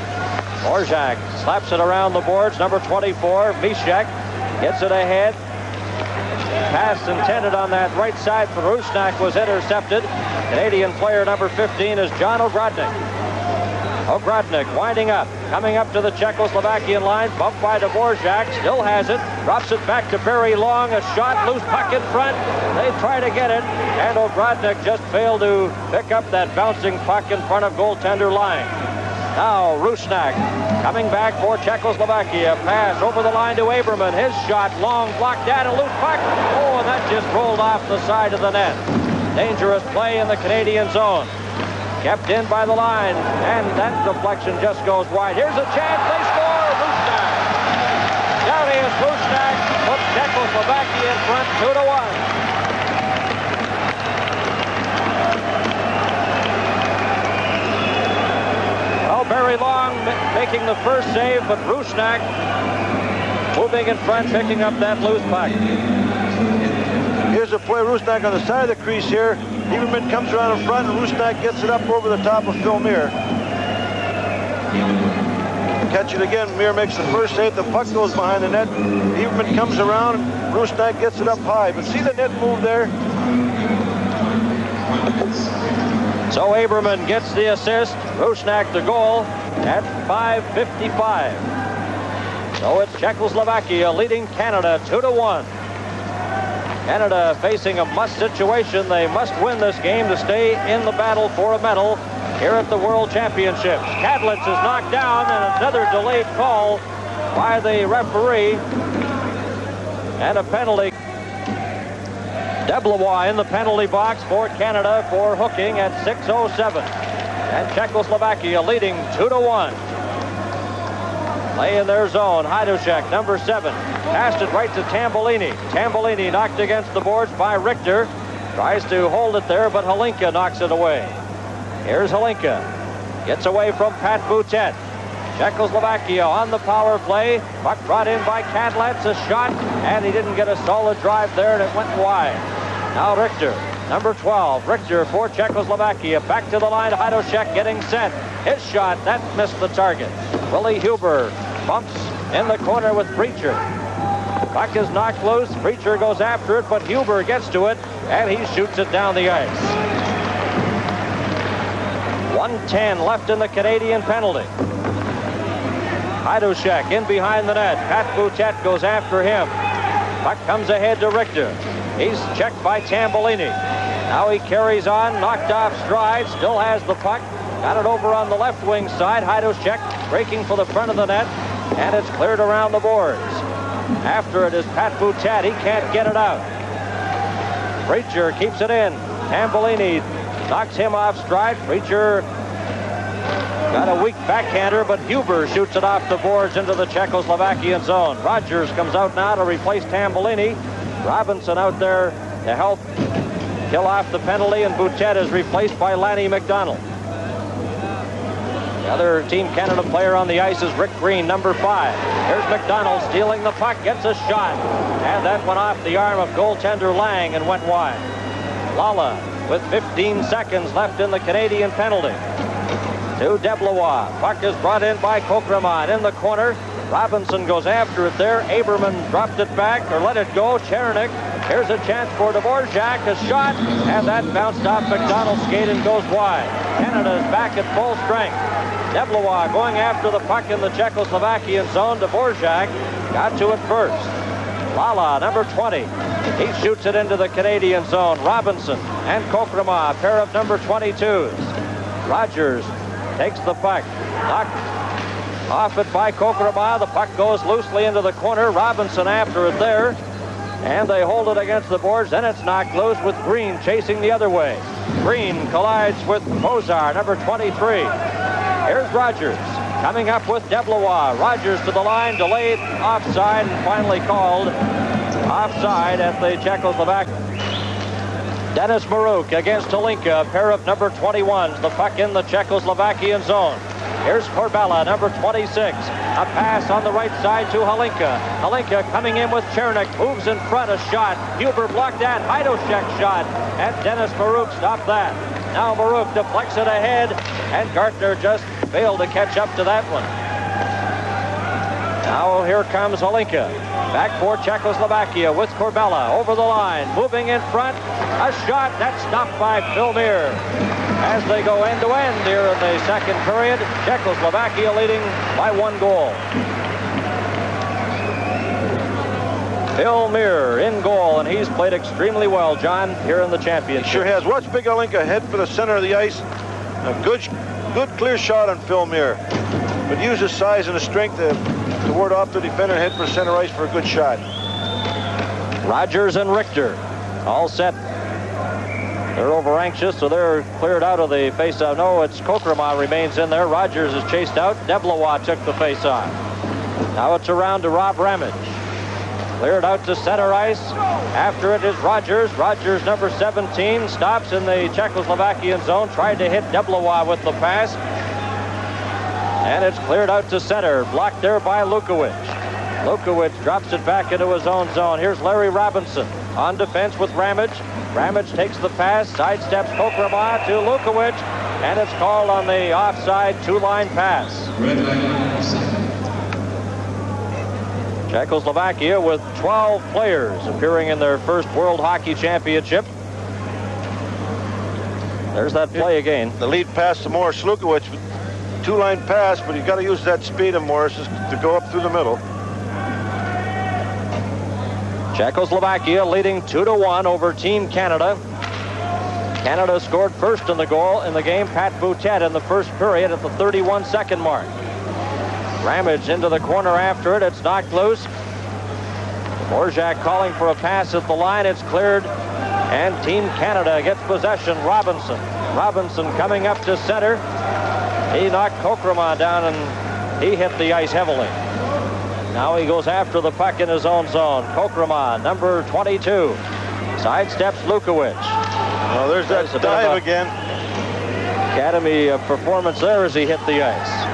Dvorak slaps it around the boards, number 24, Mishek gets it ahead. Pass intended on that right side for Rusnak was intercepted. Canadian player number 15 is John Ogrodnik. Ogrodnik winding up, coming up to the Czechoslovakian line, bumped by Dvorak, still has it, drops it back to Barry Long, a shot, loose puck in front. They try to get it, and Ogrodnik just failed to pick up that bouncing puck in front of goaltender Lang. Now Rusnak coming back for Czechoslovakia. Pass over the line to Aberman. His shot, long, blocked down, a loose puck. Oh, and that just rolled off the side of the net. Dangerous play in the Canadian zone. Kept in by the line, and that deflection just goes wide. Here's a chance. They score. Rusnak. Darius Rusnak puts Czechoslovakia in front 2-1. Barry Long making the first save, but Rusnak moving in front, picking up that loose puck. Here's a play, Rusnak on the side of the crease here. Lieberman comes around in front, and Rusnak gets it up over the top of Filmer. Catch it again, Mir makes the first save, the puck goes behind the net. Lieberman comes around, Rusnak gets it up high. But see the net move there? So Aberman gets the assist. Rusnak the goal at 5:55. So it's Czechoslovakia leading Canada 2-1. Canada facing a must situation. They must win this game to stay in the battle for a medal here at the World Championships. Kadlec is knocked down, and another delayed call by the referee. And a penalty. Deblois in the penalty box for Canada for hooking at 6:07. And Czechoslovakia leading 2-1. Play in their zone. Hajdúšek, number 7. Passed it right to Tambellini. Tambellini knocked against the boards by Richter. Tries to hold it there, but Hlinka knocks it away. Here's Hlinka. Gets away from Pat Boutet. Czechoslovakia on the power play. Puck brought in by Kadlec. A shot, and he didn't get a solid drive there, and it went wide. Now Richter, number 12. Richter for Czechoslovakia. Back to the line. Hajdúšek getting set. His shot, that missed the target. Willie Huber bumps in the corner with Preacher. Puck is knocked loose. Preacher goes after it, but Huber gets to it, and he shoots it down the ice. 1:10 left in the Canadian penalty. Hajdúšek in behind the net. Pat Boutet goes after him. Puck comes ahead to Richter. He's checked by Tambellini. Now he carries on, knocked off stride, still has the puck. Got it over on the left wing side. Hajdúšek breaking for the front of the net, and it's cleared around the boards. After it is Pat Boutet. He can't get it out. Preacher keeps it in. Tambellini knocks him off stride. Preacher got a weak backhander, but Huber shoots it off the boards into the Czechoslovakian zone. Rogers comes out now to replace Tambellini. Robinson out there to help kill off the penalty, and Boutet is replaced by Lanny McDonald. The other Team Canada player on the ice is Rick Green, number 5. Here's McDonald stealing the puck, gets a shot, and that went off the arm of goaltender Lang and went wide. Lala with 15 seconds left in the Canadian penalty. To Deblois. Puck is brought in by Kokramon in the corner. Robinson goes after it there. Aberman dropped it back, or let it go. Chernik. Here's a chance for Dvorak. A shot, and that bounced off McDonald's skate and goes wide. Canada is back at full strength. Deblois going after the puck in the Czechoslovakian zone. Dvorak got to it first. Lala, number 20. He shoots it into the Canadian zone. Robinson and Kokramon, a pair of number 22s. Rogers takes the puck. Knocked off it by Kokramon. The puck goes loosely into the corner. Robinson after it there. And they hold it against the boards. Then it's knocked loose with Green chasing the other way. Green collides with Pozar, number 23. Here's Rogers coming up with Deblois. Rogers to the line, delayed offside, and finally called offside at the Czechoslovakia. Denis Maruk against Hlinka, a pair of number 21s. The puck in the Czechoslovakian zone. Here's Corbella, number 26. A pass on the right side to Hlinka. Hlinka coming in with Chernik, moves in front, a shot. Huber blocked that. Hajdúšek shot, and Denis Maruk stopped that. Now Maruk deflects it ahead, and Gartner just failed to catch up to that one. Now here comes Hlinka. Back for Czechoslovakia with Corbella over the line, moving in front. A shot that's stopped by Phil Muir. As they go end to end here in the second period, Czechoslovakia leading by 1 goal. Phil Muir in goal, and he's played extremely well, John, here in the championship. He sure has. Watch Big Hlinka head for the center of the ice. A good clear shot on Phil Muir, but use his size and his strength to ward off the defender, head for center ice for a good shot. Rogers and Richter all set. They're over anxious, so they're cleared out of the faceoff. No, it's Kokramon remains in there. Rogers is chased out. Deblois took the faceoff. Now it's around to Rob Ramage. Cleared out to center ice. After it is Rogers. Rogers, number 17, stops in the Czechoslovakian zone. Tried to hit Deblois with the pass. And it's cleared out to center. Blocked there by Lukowicz. Lukowicz drops it back into his own zone. Here's Larry Robinson on defense with Ramage. Ramage takes the pass, sidesteps Kokramon to Lukowicz, and it's called on the offside 2-line pass. Red line offside. Czechoslovakia with 12 players appearing in their first World Hockey Championship. There's that play again. The lead pass to Morris Lukowicz. Two-line pass, but you got to use that speed of Morris's to go up through the middle. Czechoslovakia leading 2-1 over Team Canada. Canada scored first in the game. Pat Boutet in the first period at the 31-second mark. Ramage into the corner after it. It's knocked loose. Dvorak calling for a pass at the line. It's cleared. And Team Canada gets possession. Robinson coming up to center. He knocked Kokrama down and he hit the ice heavily. Now he goes after the puck in his own zone. Kokrama, number 22. Sidesteps Lukowicz. Oh, there's that dive again. Academy performance there as he hit the ice.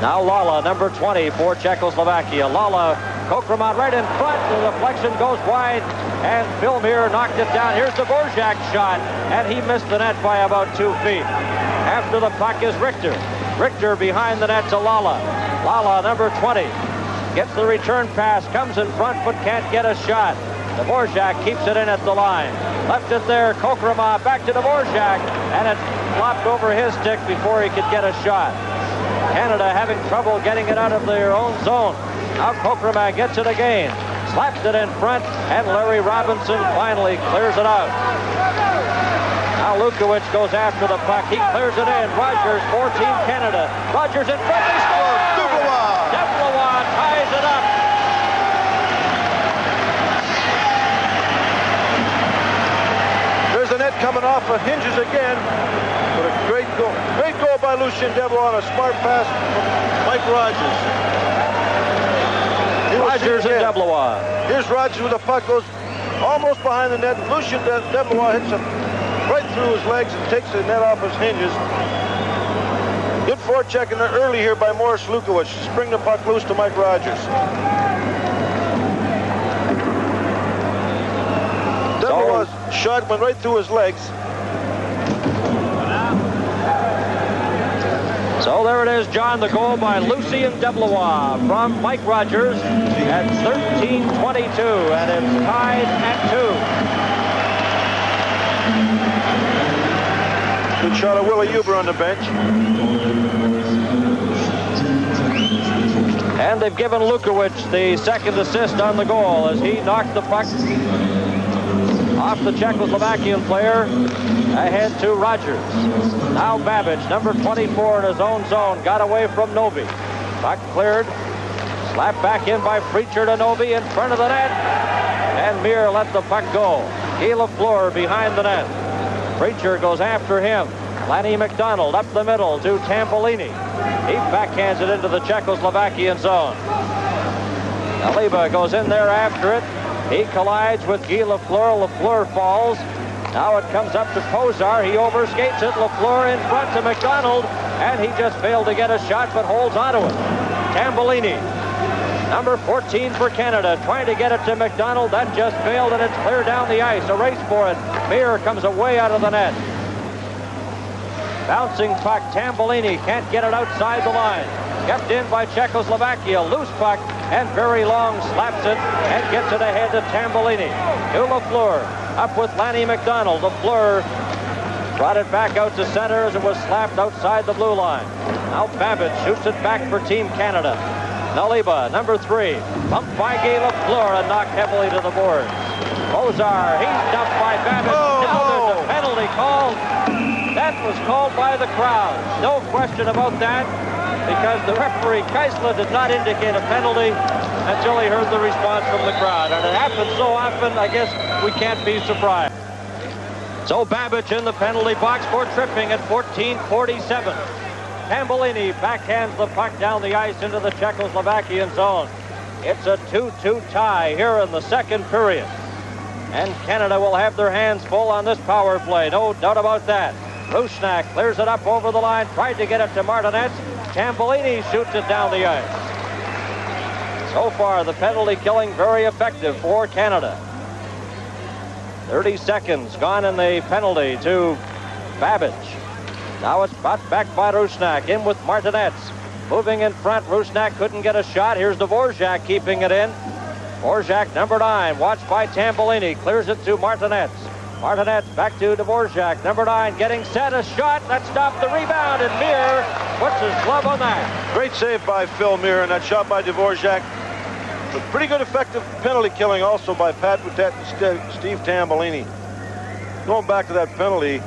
Now Lala, number 20 for Czechoslovakia. Lala, Kokrama right in front. The deflection goes wide, and Filmir knocked it down. Here's the Dvorak shot, and he missed the net by about 2 feet. After the puck is Richter. Richter behind the net to Lala. Lala, number 20, gets the return pass, comes in front, but can't get a shot. Dvorak keeps it in at the line. Left it there, Kokrama back to Dvorak, and it flopped over his stick before he could get a shot. Canada having trouble getting it out of their own zone. Now Kokrama gets it again. Slaps it in front, and Larry Robinson finally clears it out. Now Lukowicz goes after the puck. He clears it in. Rogers for Team Canada. Rogers in front. He scores! Deblois ties it up. There's the net coming off of hinges again. But a great goal. Great goal by Lucien Deblois on a smart pass from Mike Rogers. Rogers and Deblois. Here's Rogers with the puck, goes almost behind the net. Lucien Deblois hits him right through his legs and takes the net off his hinges. Good forechecking early here by Morris Lukowicz to spring the puck loose to Mike Rogers. Deblois' shot went right through his legs. So there it is, John, the goal by Lucien Deblois from Mike Rogers at 13:22, and it's tied at 2. Good shot of Willie Huber on the bench. And they've given Lukowicz the second assist on the goal as he knocked the puck off the Czechoslovakian player ahead to Rogers. Now Babbage, number 24 in his own zone, got away from Novi. Puck cleared, slapped back in by Preacher to Novi in front of the net, and Mir let the puck go. Guy Lafleur behind the net. Preacher goes after him. Lanny McDonald up the middle to Tambolini. He backhands it into the Czechoslovakian zone. Aliba goes in there after it. He collides with Guy Lafleur. Lafleur falls. Now it comes up to Pozar. He overskates it. Lafleur in front to McDonald, and he just failed to get a shot, but holds onto it. Tambolini, number 14 for Canada, trying to get it to McDonald. That just failed, and it's clear down the ice. A race for it. Mir comes away out of the net. Bouncing puck. Tambolini can't get it outside the line. Kept in by Czechoslovakia. Loose puck, and very long slaps it and gets it ahead to Tambolini. To Lafleur. Up with Lanny McDonald. Lafleur brought it back out to center as it was slapped outside the blue line. Now Babbage shoots it back for Team Canada. Naliba, number 3, bumped by Guy Lafleur and knocked heavily to the boards. Pozar, he's dumped by Babbage. Now there's a penalty called. That was called by the crowd. No question about that, because the referee, Keisler, did not indicate a penalty until he heard the response from the crowd. And it happens so often, I guess we can't be surprised. So Babbage in the penalty box for tripping at 14:47. Tambolini backhands the puck down the ice into the Czechoslovakian zone. It's a 2-2 tie here in the second period. And Canada will have their hands full on this power play, no doubt about that. Rusnak clears it up over the line, tried to get it to Martinez. Tambolini shoots it down the ice. So far, the penalty killing very effective for Canada. 30 seconds gone in the penalty to Babbage. Now it's brought back by Rusnak, in with Martinez. Moving in front, Rusnak couldn't get a shot. Here's Dvorak keeping it in. Dvorak, number 9, watched by Tambolini, clears it to Martinez. Martinez back to Dvorak. Number 9 getting set. A shot. That stopped the rebound. And Mir puts his glove on that. Great save by Phil Mir, and that shot by Dvorak. But pretty good effective penalty killing also by Pat Boutet and Steve Tambellini. Going back to that penalty,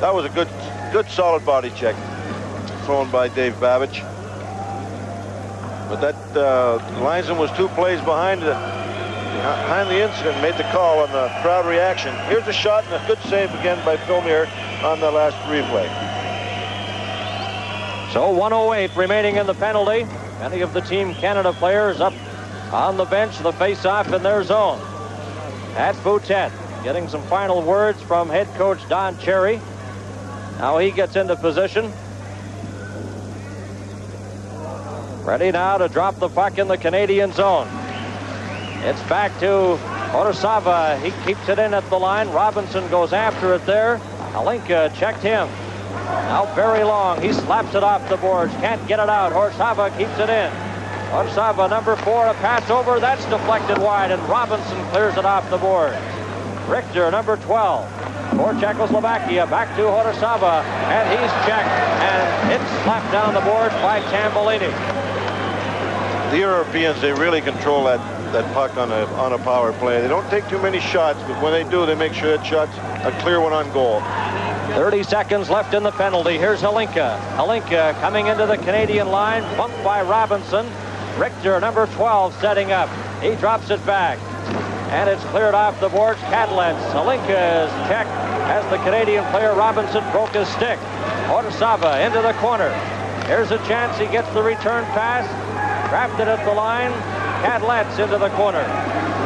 that was a good solid body check thrown by Dave Babbage. But that linesman was 2 plays behind the incident, made the call on the crowd reaction. Here's a shot and a good save again by Phil Mir on the last replay. So 1:08 remaining in the penalty. Many of the Team Canada players up on the bench, the face-off in their zone. Pat Boutet getting some final words from head coach Don Cherry. Now he gets into position. Ready now to drop the puck in the Canadian zone. It's back to Orsava. He keeps it in at the line. Robinson goes after it there. Alinka checked him. Now very long. He slaps it off the boards. Can't get it out. Orsava keeps it in. Orsava, number 4, a pass over. That's deflected wide, and Robinson clears it off the boards. Richter, number 12, for Czechoslovakia. Back to Orsava, and he's checked, and it's slapped down the boards by Tambellini. The Europeans, they really control that puck on a power play. They don't take too many shots, but when they do, they make sure that shot's a clear one on goal. 30 seconds left in the penalty. Here's Halinka. Halinka coming into the Canadian line, bumped by Robinson. Richter, number 12, setting up. He drops it back, and it's cleared off the boards. Kadlec. Halinka is checked as the Canadian player Robinson broke his stick. Orsava into the corner. Here's a chance. He gets the return pass. Trapped it at the line. Kadlec into the corner.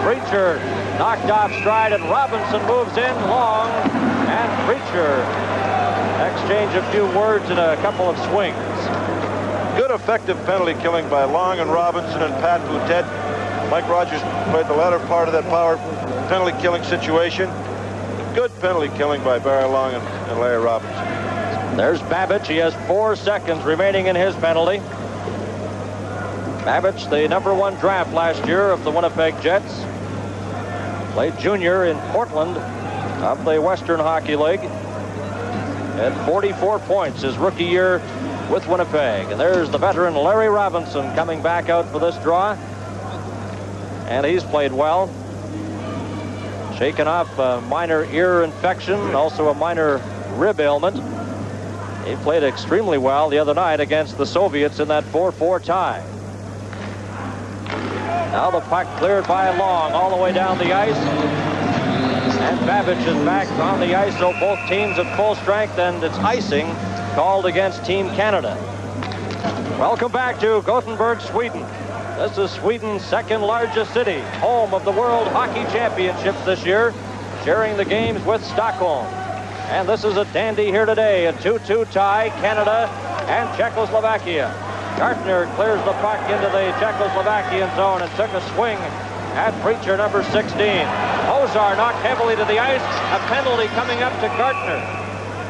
Preacher knocked off stride, and Robinson moves in long. And Preacher exchange a few words and a couple of swings. Good effective penalty killing by Long and Robinson and Pat Boutet. Mike Rogers played the latter part of that power penalty killing situation. Good penalty killing by Barry Long and Larry Robinson. There's Babbage. He has 4 seconds remaining in his penalty. Babbage, the number 1 draft last year of the Winnipeg Jets. Played junior in Portland of the Western Hockey League. Had 44 points his rookie year with Winnipeg. And there's the veteran Larry Robinson coming back out for this draw. And he's played well. Shaken off a minor ear infection, also a minor rib ailment. He played extremely well the other night against the Soviets in that 4-4 tie. Now the puck cleared by Long all the way down the ice. And Babbage is back on the ice, so both teams at full strength, and it's icing called against Team Canada. Welcome back to Gothenburg, Sweden. This is Sweden's second largest city, home of the World Hockey Championships this year, sharing the games with Stockholm. And this is a dandy here today, a 2-2 tie, Canada and Czechoslovakia. Gartner clears the puck into the Czechoslovakian zone and took a swing at Preacher, number 16. Ozar knocked heavily to the ice. A penalty coming up to Gartner.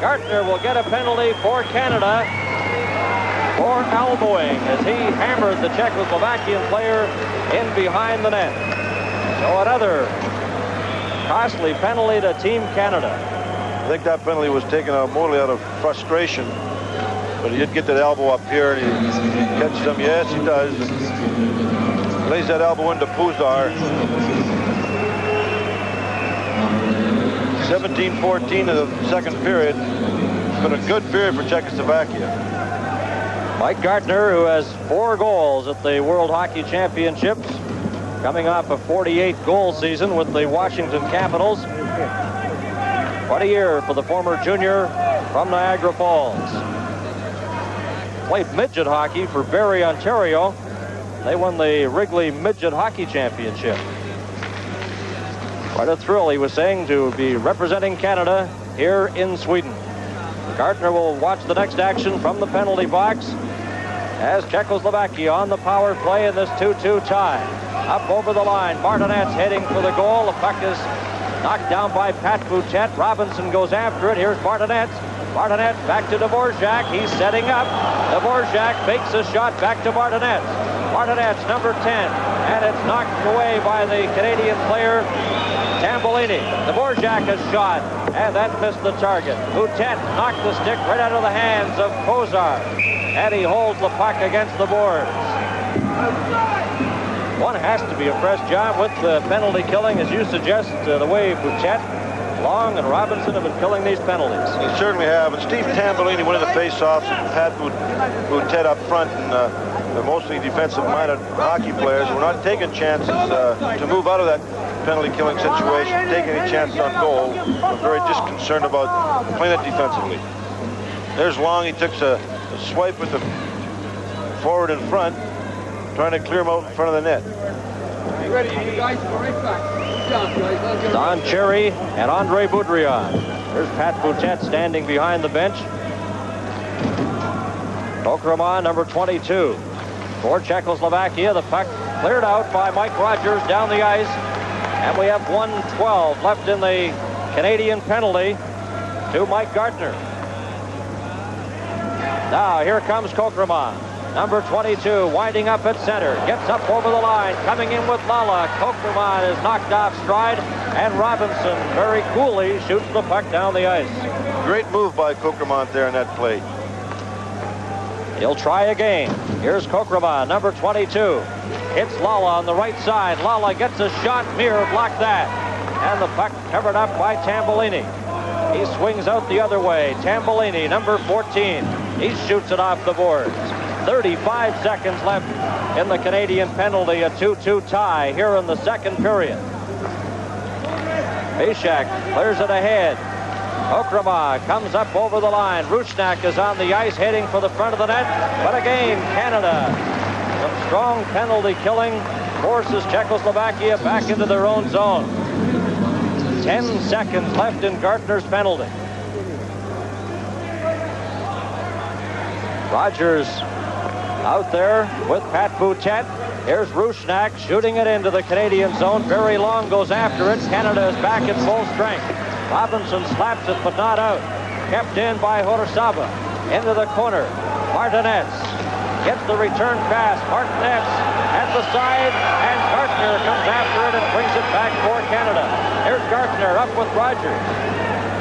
Gartner will get a penalty for Canada for elbowing as he hammered the Czechoslovakian player in behind the net. So another costly penalty to Team Canada. I think that penalty was taken out mostly out of frustration. But he did get that elbow up here, and he catches him. Yes, he does. Lays that elbow into Puzar. 17-14 in the second period. It's been a good period for Czechoslovakia. Mike Gartner, who has 4 goals at the World Hockey Championships, coming off a 48-goal season with the Washington Capitals. What a year for the former junior from Niagara Falls. Played midget hockey for Barrie, Ontario. They won the Wrigley Midget Hockey Championship. Quite a thrill, he was saying, to be representing Canada here in Sweden. Gartner will watch the next action from the penalty box as Czechoslovakia on the power play in this 2-2 tie. Up over the line, Martinez heading for the goal. The puck is knocked down by Pat Boutet. Robinson goes after it. Here's Martinez. Martinez back to Dvorak. He's setting up. Dvorak fakes a shot back to Martinez. Martinez, number 10, and it's knocked away by the Canadian player, Tambolini. Dvorak has shot, and that missed the target. Boutet knocked the stick right out of the hands of Kozar, and he holds the puck against the boards. One has to be impressed, John, with the penalty killing, as you suggest, the way Boutet, Long, and Robinson have been killing these penalties. They certainly have. And Steve Tambolini winning the face-offs, and Pat Boutet up front, and they're mostly defensive-minded hockey players. We're not taking chances to move out of that penalty-killing situation, taking any chances on goal. We're very disconcerted about playing it defensively. There's Long. He took a swipe with the forward in front, trying to clear him out in front of the net. Ready, you guys, go right back. Don Cherry and Andre Boudrian. There's Pat Boutet standing behind the bench. Kokrama, number 22. For Czechoslovakia, the puck cleared out by Mike Rogers down the ice. And we have 1:12 left in the Canadian penalty to Mike Gartner. Now, here comes Kokrama. Number 22, winding up at center, gets up over the line, coming in with Lala. Kokrama is knocked off stride, and Robinson very coolly shoots the puck down the ice. Great move by Kokrama there in that play. He'll try again. Here's Kokrama, number 22. Hits Lala on the right side. Lala gets a shot. Mir blocked that. And the puck covered up by Tambolini. He swings out the other way. Tambolini, number 14. He shoots it off the boards. 35 seconds left in the Canadian penalty, a 2-2 tie here in the second period. Bishak clears it ahead. Kokrama comes up over the line. Rusnak is on the ice heading for the front of the net. But again, Canada, some strong penalty killing, forces Czechoslovakia back into their own zone. 10 seconds left in Gartner's penalty. Rogers out there with Pat Boutet. Here's Rusnak shooting it into the Canadian zone. Very Long goes after it. Canada is back at full strength. Robinson slaps it, but not out. Kept in by Horsaba. Into the corner. Martinez gets the return pass. Martinez at the side, and Gartner comes after it and brings it back for Canada. Here's Gartner up with Rogers.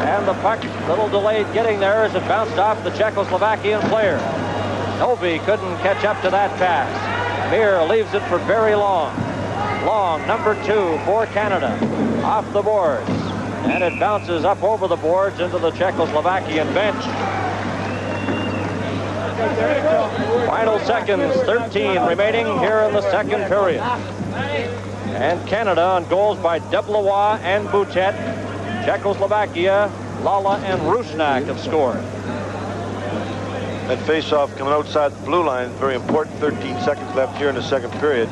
And the puck, a little delayed getting there as it bounced off the Czechoslovakian player. Novi couldn't catch up to that pass. Mir leaves it for very Long. Long, number 2 for Canada. Off the boards. And it bounces up over the boards into the Czechoslovakian bench. Final seconds, 13 remaining here in the second period. And Canada on goals by Deblois and Boutet. Czechoslovakia, Lala and Rusnak have scored. That face-off coming outside the blue line, very important. 13 seconds left here in the second period.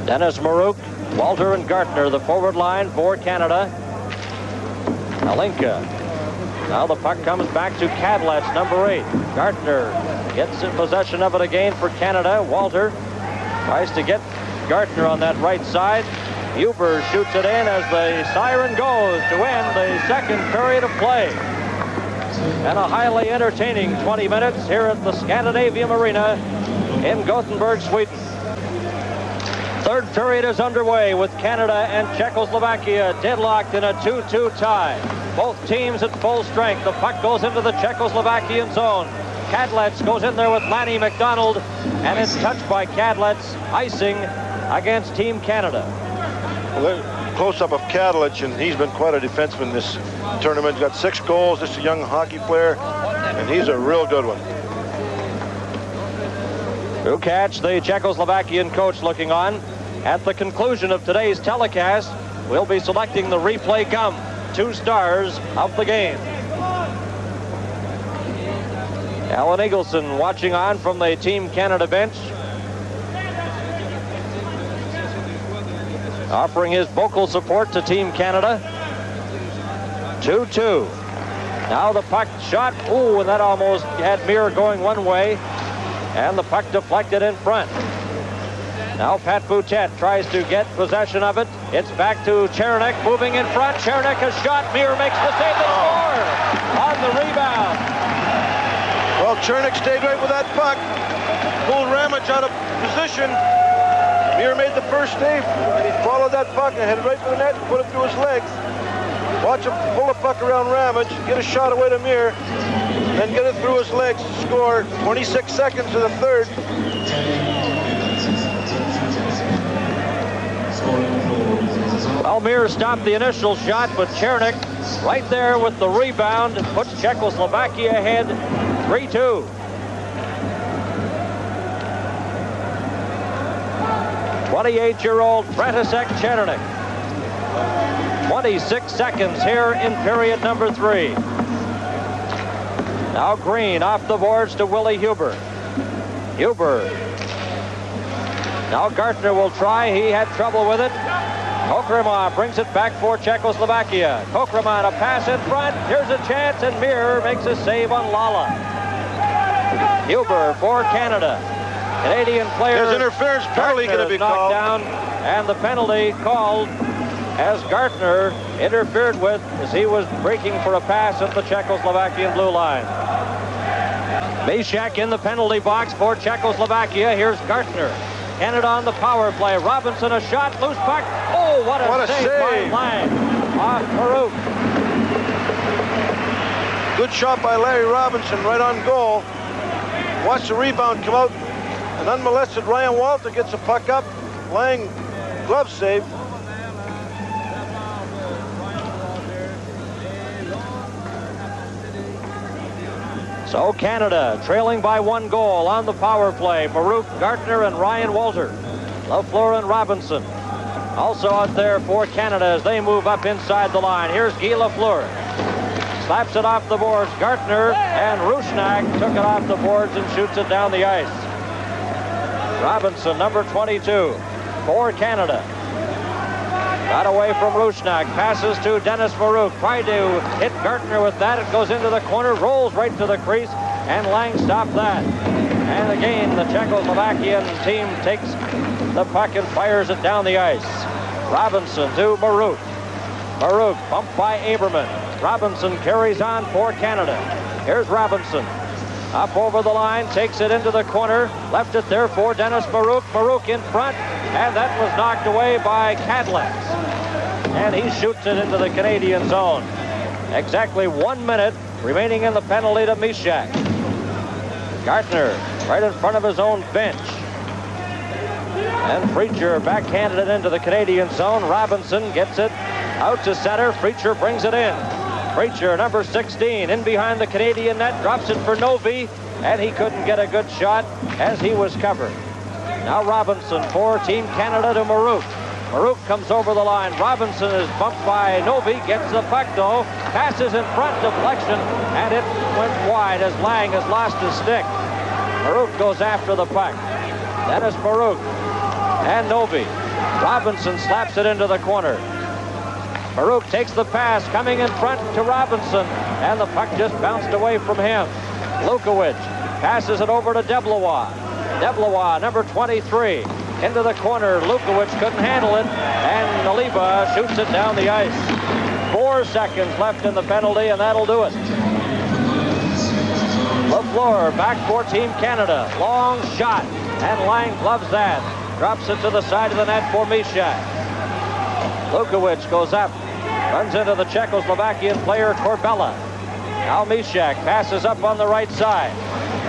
Dennis Maruk, Walter and Gartner, the forward line for Canada. Alinka. Now the puck comes back to Kadlec, number 8. Gartner gets in possession of it again for Canada. Walter tries to get Gartner on that right side. Huber shoots it in as the siren goes to end the second period of play. And a highly entertaining 20 minutes here at the Scandinavium Arena in Gothenburg, Sweden. Third period is underway with Canada and Czechoslovakia deadlocked in a 2-2 tie. Both teams at full strength. The puck goes into the Czechoslovakian zone. Kadlec goes in there with Lanny McDonald, and it's touched by Kadlec, icing against Team Canada. Well, close-up of Kadlec, and he's been quite a defenseman this tournament. He's got 6 goals, just a young hockey player, and he's a real good one. Lukács, the Czechoslovakian coach, looking on. At the conclusion of today's telecast, we'll be selecting the replay gum, 2 stars of the game. Alan Eagleson watching on from the Team Canada bench, offering his vocal support to Team Canada. 2-2. Now the puck shot. Ooh, and that almost had Mir going one way. And the puck deflected in front. Now Pat Boutet tries to get possession of it. It's back to Chernik moving in front. Chernik has shot. Mir makes the save and score on the rebound. Well, Chernik stayed right with that puck. Pulled Ram damage out of position. Mir made the first save, and he followed that puck and headed right for the net and put it through his legs. Watch him pull the puck around Ramage, get a shot away to Mir, then get it through his legs to score. 26 seconds to the third. Well, Mir stopped the initial shot, but Chernik right there with the rebound puts Czechoslovakia ahead 3-2. 28-year-old František Černík. 26 seconds here in period number 3. Now Green off the boards to Willie Huber. Huber. Now Gartner will try. He had trouble with it. Kokrema brings it back for Czechoslovakia. Kokrema a pass in front. Here's a chance, and Mir makes a save on Lala. Huber for Canada. Canadian player. There's interference penalty going to be knocked called. down, and the penalty called as Gartner interfered with as he was breaking for a pass at the Czechoslovakian blue line. Meshack in the penalty box for Czechoslovakia. Here's Gartner. Canada on the power play. Robinson a shot, loose puck. Oh, what a save by Lang off Maruk. Good shot by Larry Robinson right on goal. Watch the rebound come out. An unmolested Ryan Walter gets a puck up. Lang glove save. So Canada trailing by 1 goal on the power play. Maruk, Gartner, and Ryan Walter. Lafleur and Robinson also out there for Canada as they move up inside the line. Here's Guy Lafleur. Slaps it off the boards. Gartner and Rusnak took it off the boards and shoots it down the ice. Robinson, number 22 for Canada. Got away from Rusnak, passes to Dennis Maruk. Tried to hit Gartner with that. It goes into the corner, rolls right to the crease, and Lang stopped that. And again, the Czechoslovakian team takes the puck and fires it down the ice. Robinson to Maruk. Maruk bumped by Aberman. Robinson carries on for Canada. Here's Robinson. Up over the line, takes it into the corner, left it there for Dennis Maruk. Maruk in front, and that was knocked away by Kadlec. And he shoots it into the Canadian zone. Exactly 1 minute remaining in the penalty to Meshack. Gartner right in front of his own bench. And Preacher backhanded it into the Canadian zone. Robinson gets it out to center. Preacher brings it in. Preacher, number 16, in behind the Canadian net, drops it for Novi, and he couldn't get a good shot as he was covered. Now Robinson for Team Canada to Maruk. Maruk comes over the line. Robinson is bumped by Novi, gets the puck though, passes in front, deflection, and it went wide as Lang has lost his stick. Maruk goes after the puck. Dennis Maruk and Novi. Robinson slaps it into the corner. Maruk takes the pass, coming in front to Robinson, and the puck just bounced away from him. Lukowicz passes it over to Deblois. Deblois, number 23, into the corner. Lukowicz couldn't handle it, and Naliba shoots it down the ice. 4 seconds left in the penalty, and that'll do it. Lafleur back for Team Canada. Long shot, and Lang gloves that. Drops it to the side of the net for Meshack. Lukowicz goes up, runs into the Czechoslovakian player Corbella. Now Meshack passes up on the right side,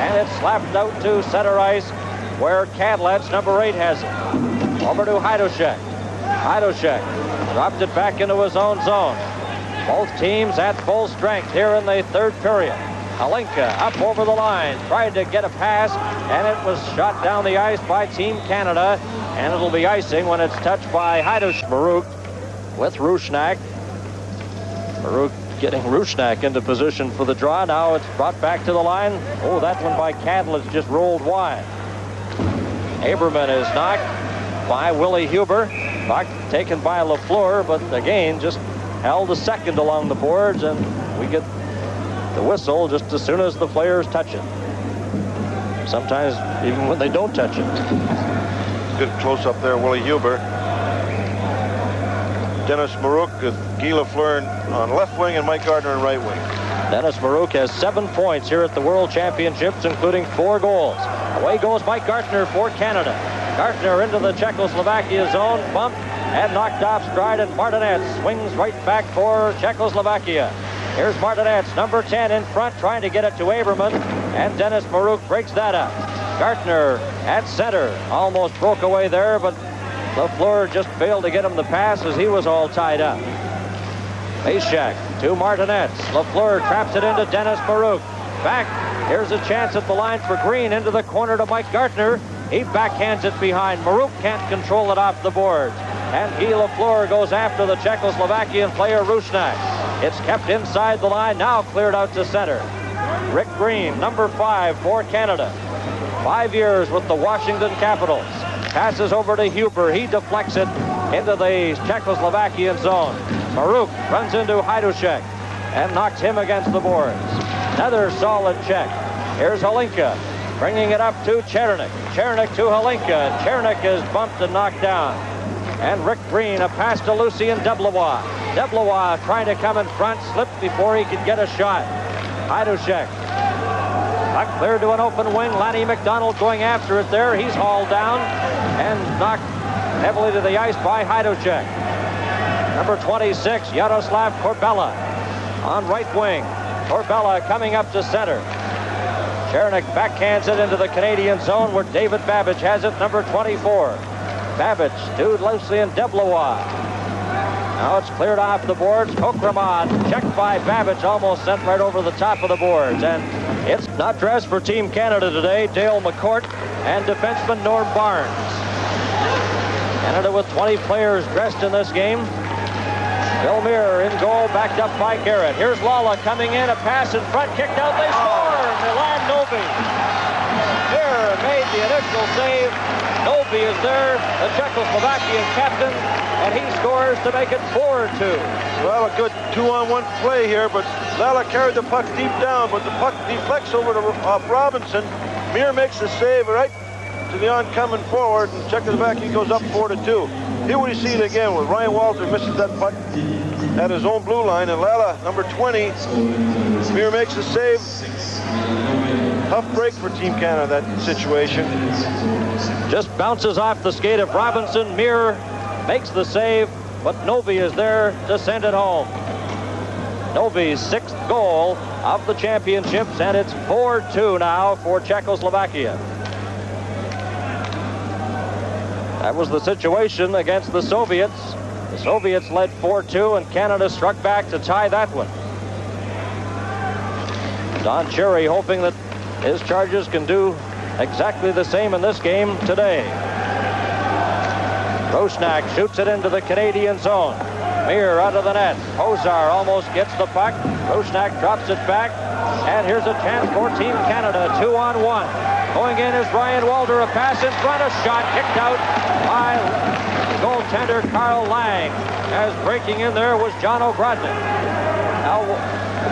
and it's slapped out to center ice where Kadlec, number 8, has it. Over to Hajdúšek. Hajdúšek dropped it back into his own zone. Both teams at full strength here in the third period. Halinka up over the line, tried to get a pass, and it was shot down the ice by Team Canada, and it'll be icing when it's touched by Hajdúšek. Maruk with Rusnak. Maruk getting Rusnak into position for the draw. Now it's brought back to the line. Oh, that one by Kadlec just rolled wide. Aberman is knocked by Willie Huber. Puck taken by Lafleur, but again just held a second along the boards, and we get the whistle just as soon as the players touch it. Sometimes even when they don't touch it. Good close-up there, Willie Huber. Dennis Maruk with Guy Lafleur on left wing and Mike Gardner on right wing. Dennis Maruk has 7 points here at the World Championships, including 4 goals. Away goes Mike Gartner for Canada. Gartner into the Czechoslovakia zone, bumped and knocked off stride, and Martinez swings right back for Czechoslovakia. Here's Martinez, number 10 in front, trying to get it to Aberman, and Dennis Marouk breaks that up. Gartner at center, almost broke away there, but Lafleur just failed to get him the pass as he was all tied up. Meshack to Martinez. Lafleur traps it into Dennis Marouk. Back, here's a chance at the line for Green, into the corner to Mike Gartner. He backhands it behind. Marouk can't control it off the boards. And Guy Lafleur goes after the Czechoslovakian player Rusnak. It's kept inside the line, now cleared out to center. Rick Green, number 5 for Canada. 5 years with the Washington Capitals. Passes over to Huber. He deflects it into the Czechoslovakian zone. Marouk runs into Hajdusek and knocks him against the boards. Another solid check. Here's Holinka bringing it up to Chernik. Chernik to Holinka. Chernik is bumped and knocked down. And Rick Green, a pass to Lucien Deblois. Deblois trying to come in front, slipped before he could get a shot. Hajdusek. Puck cleared to an open wing. Lanny McDonald going after it there. He's hauled down and knocked heavily to the ice by Hajdusek. Number 26, Yaroslav Korbela on right wing. Korbela coming up to center. Chernik backhands it into the Canadian zone where David Babbage has it, number 24. Babbage to Lucien Deblois. Now it's cleared off the boards. Kokramon checked by Babbage, almost sent right over the top of the boards. And it's not dressed for Team Canada today. Dale McCourt and defenseman Norm Barnes. Canada with 20 players dressed in this game. Bill Muir in goal, backed up by Garrett. Here's Lala coming in, a pass in front, kicked out, they score! Milan Novi. Muir made the initial save. Novi is there, the Czechoslovakian captain, and he scores to make it 4-2. Well, a good 2-on-1 play here, but Lala carried the puck deep down, but the puck deflects over to Robinson. Muir makes the save right to the oncoming forward, and Czechoslovakia goes up 4-2. Here we see it again with Ryan Walter misses that puck at his own blue line, and Lala, number 20, Muir makes the save. Tough break for Team Canada, that situation. Just bounces off the skate of Robinson. Muir makes the save, but Novi is there to send it home. Novi's 6th goal of the championships, and it's 4-2 now for Czechoslovakia. That was the situation against the Soviets. The Soviets led 4-2, and Canada struck back to tie that one. Don Cherry hoping that his Chargers can do exactly the same in this game today. Rusnak shoots it into the Canadian zone. Muir out of the net. Hozar almost gets the puck. Rusnak drops it back. And here's a chance for Team Canada, 2-on-1. Going in is Ryan Walter, a pass in front, a shot kicked out by goaltender Carl Lang. As breaking in there was John Ogrodnik. Now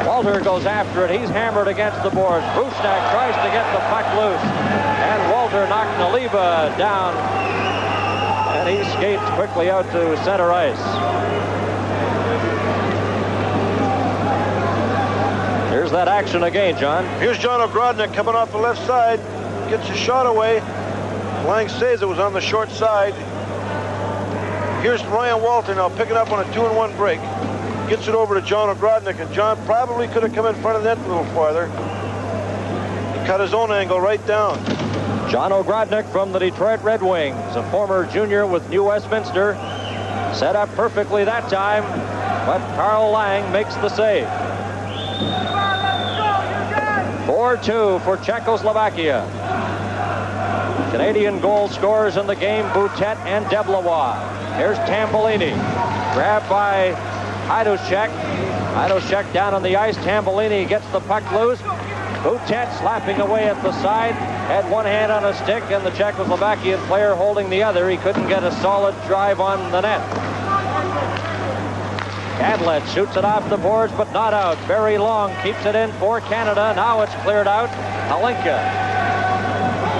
Walter goes after it. He's hammered against the boards. Rusnak tries to get the puck loose. And Walter knocked Naliba down. And he skates quickly out to center ice. Here's that action again, John. Here's John Ogrodnik coming off the left side. Gets a shot away. Lang says it was on the short side. Here's Ryan Walter now picking up on a 2-on-1 break. Gets it over to John Ogrodnik, and John probably could have come in front of the net a little farther. He cut his own angle right down. John Ogrodnik from the Detroit Red Wings, a former junior with New Westminster. Set up perfectly that time, but Carl Lang makes the save. 4-2 for Czechoslovakia. Canadian goal scorers in the game, Boutet and Deblois. Here's Tambellini. Grabbed by Hajdusek. Hajdusek down on the ice. Tambellini gets the puck loose. Boutet slapping away at the side. Had one hand on a stick, and the Czechoslovakian player holding the other. He couldn't get a solid drive on the net. Cadlet shoots it off the boards, but not out. Very Long keeps it in for Canada. Now it's cleared out. Holinka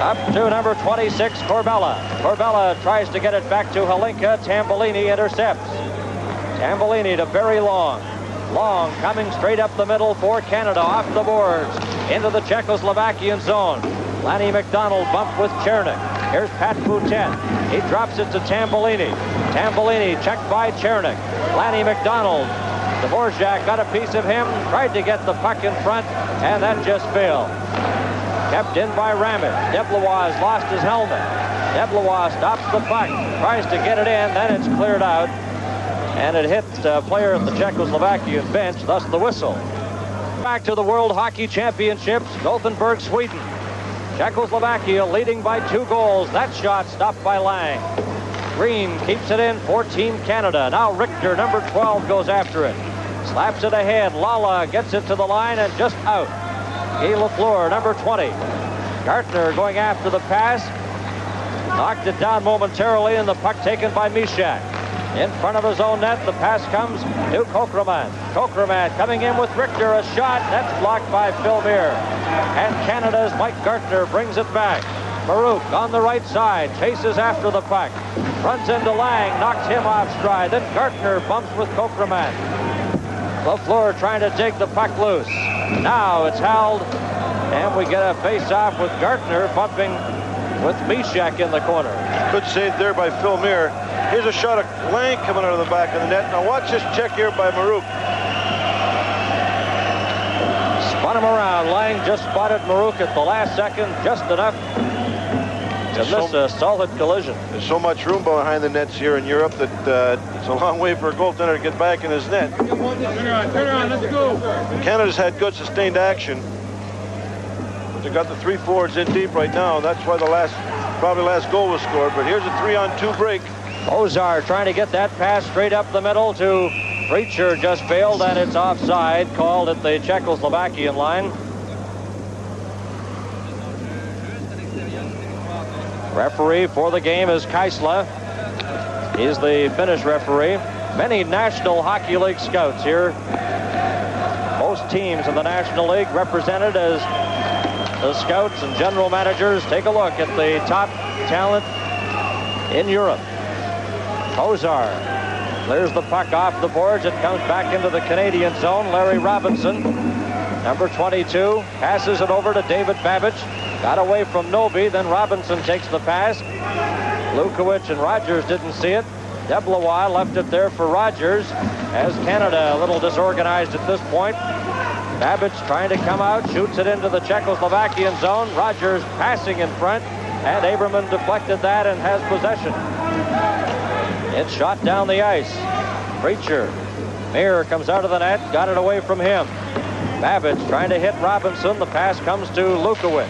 up to number 26, Korbela. Korbela tries to get it back to Holinka. Tambellini intercepts. Tambellini to Very Long. Long coming straight up the middle for Canada, off the boards, into the Czechoslovakian zone. Lanny McDonald bumped with Chernick. Here's Pat Boutet. He drops it to Tambolini. Tambolini checked by Chernick. Lanny McDonald. Dvorak got a piece of him, tried to get the puck in front, and that just failed. Kept in by Ramage. Deblois has lost his helmet. Deblois stops the puck, tries to get it in, then it's cleared out. And it hit a player at the Czechoslovakian bench, thus the whistle. Back to the World Hockey Championships, Gothenburg, Sweden. Czechoslovakia leading by 2 goals. That shot stopped by Lang. Green keeps it in for Team Canada. Now Richter, number 12, goes after it. Slaps it ahead. Lala gets it to the line and just out. Guy Lafleur, number 20. Gartner going after the pass. Knocked it down momentarily, and the puck taken by Mishak. In front of his own net, the pass comes to Kokreman. Kokreman coming in with Richter, a shot. That's blocked by Phil Muir. And Canada's Mike Gartner brings it back. Marouk on the right side, chases after the puck. Runs into Lang, knocks him off stride. Then Gartner bumps with Kokreman. Lafleur trying to take the puck loose. Now it's held, and we get a face-off with Gartner bumping with Mishak in the corner. Good save there by Phil Muir. Here's a shot of Lang coming out of the back of the net. Now watch this check here by Marouk. Spun him around. Lang just spotted Marouk at the last second, just enough to miss a solid collision. There's so much room behind the nets here in Europe that it's a long way for a goaltender to get back in his net. Turn around, let's go. Canada's had good sustained action. They've got the 3 forwards in deep right now. That's why the probably last goal was scored. But here's a 3-on-2 break. Ozar trying to get that pass straight up the middle to Preacher, just failed, and it's offside, called at the Czechoslovakian line. Referee for the game is Kaisla. He's the Finnish referee. Many National Hockey League scouts here. Most teams in the National League represented as the scouts and general managers. Take a look at the top talent in Europe. Ozar clears the puck off the boards. It comes back into the Canadian zone. Larry Robinson, number 22, passes it over to David Babbage. Got away from Noby, then Robinson takes the pass. Lukowicz and Rogers didn't see it. Deblois left it there for Rogers, as Canada a little disorganized at this point. Babbage trying to come out, shoots it into the Czechoslovakian zone. Rogers passing in front, and Aberman deflected that and has possession. It's shot down the ice. Preacher. Muir comes out of the net, got it away from him. Babbage trying to hit Robinson. The pass comes to Lukowicz.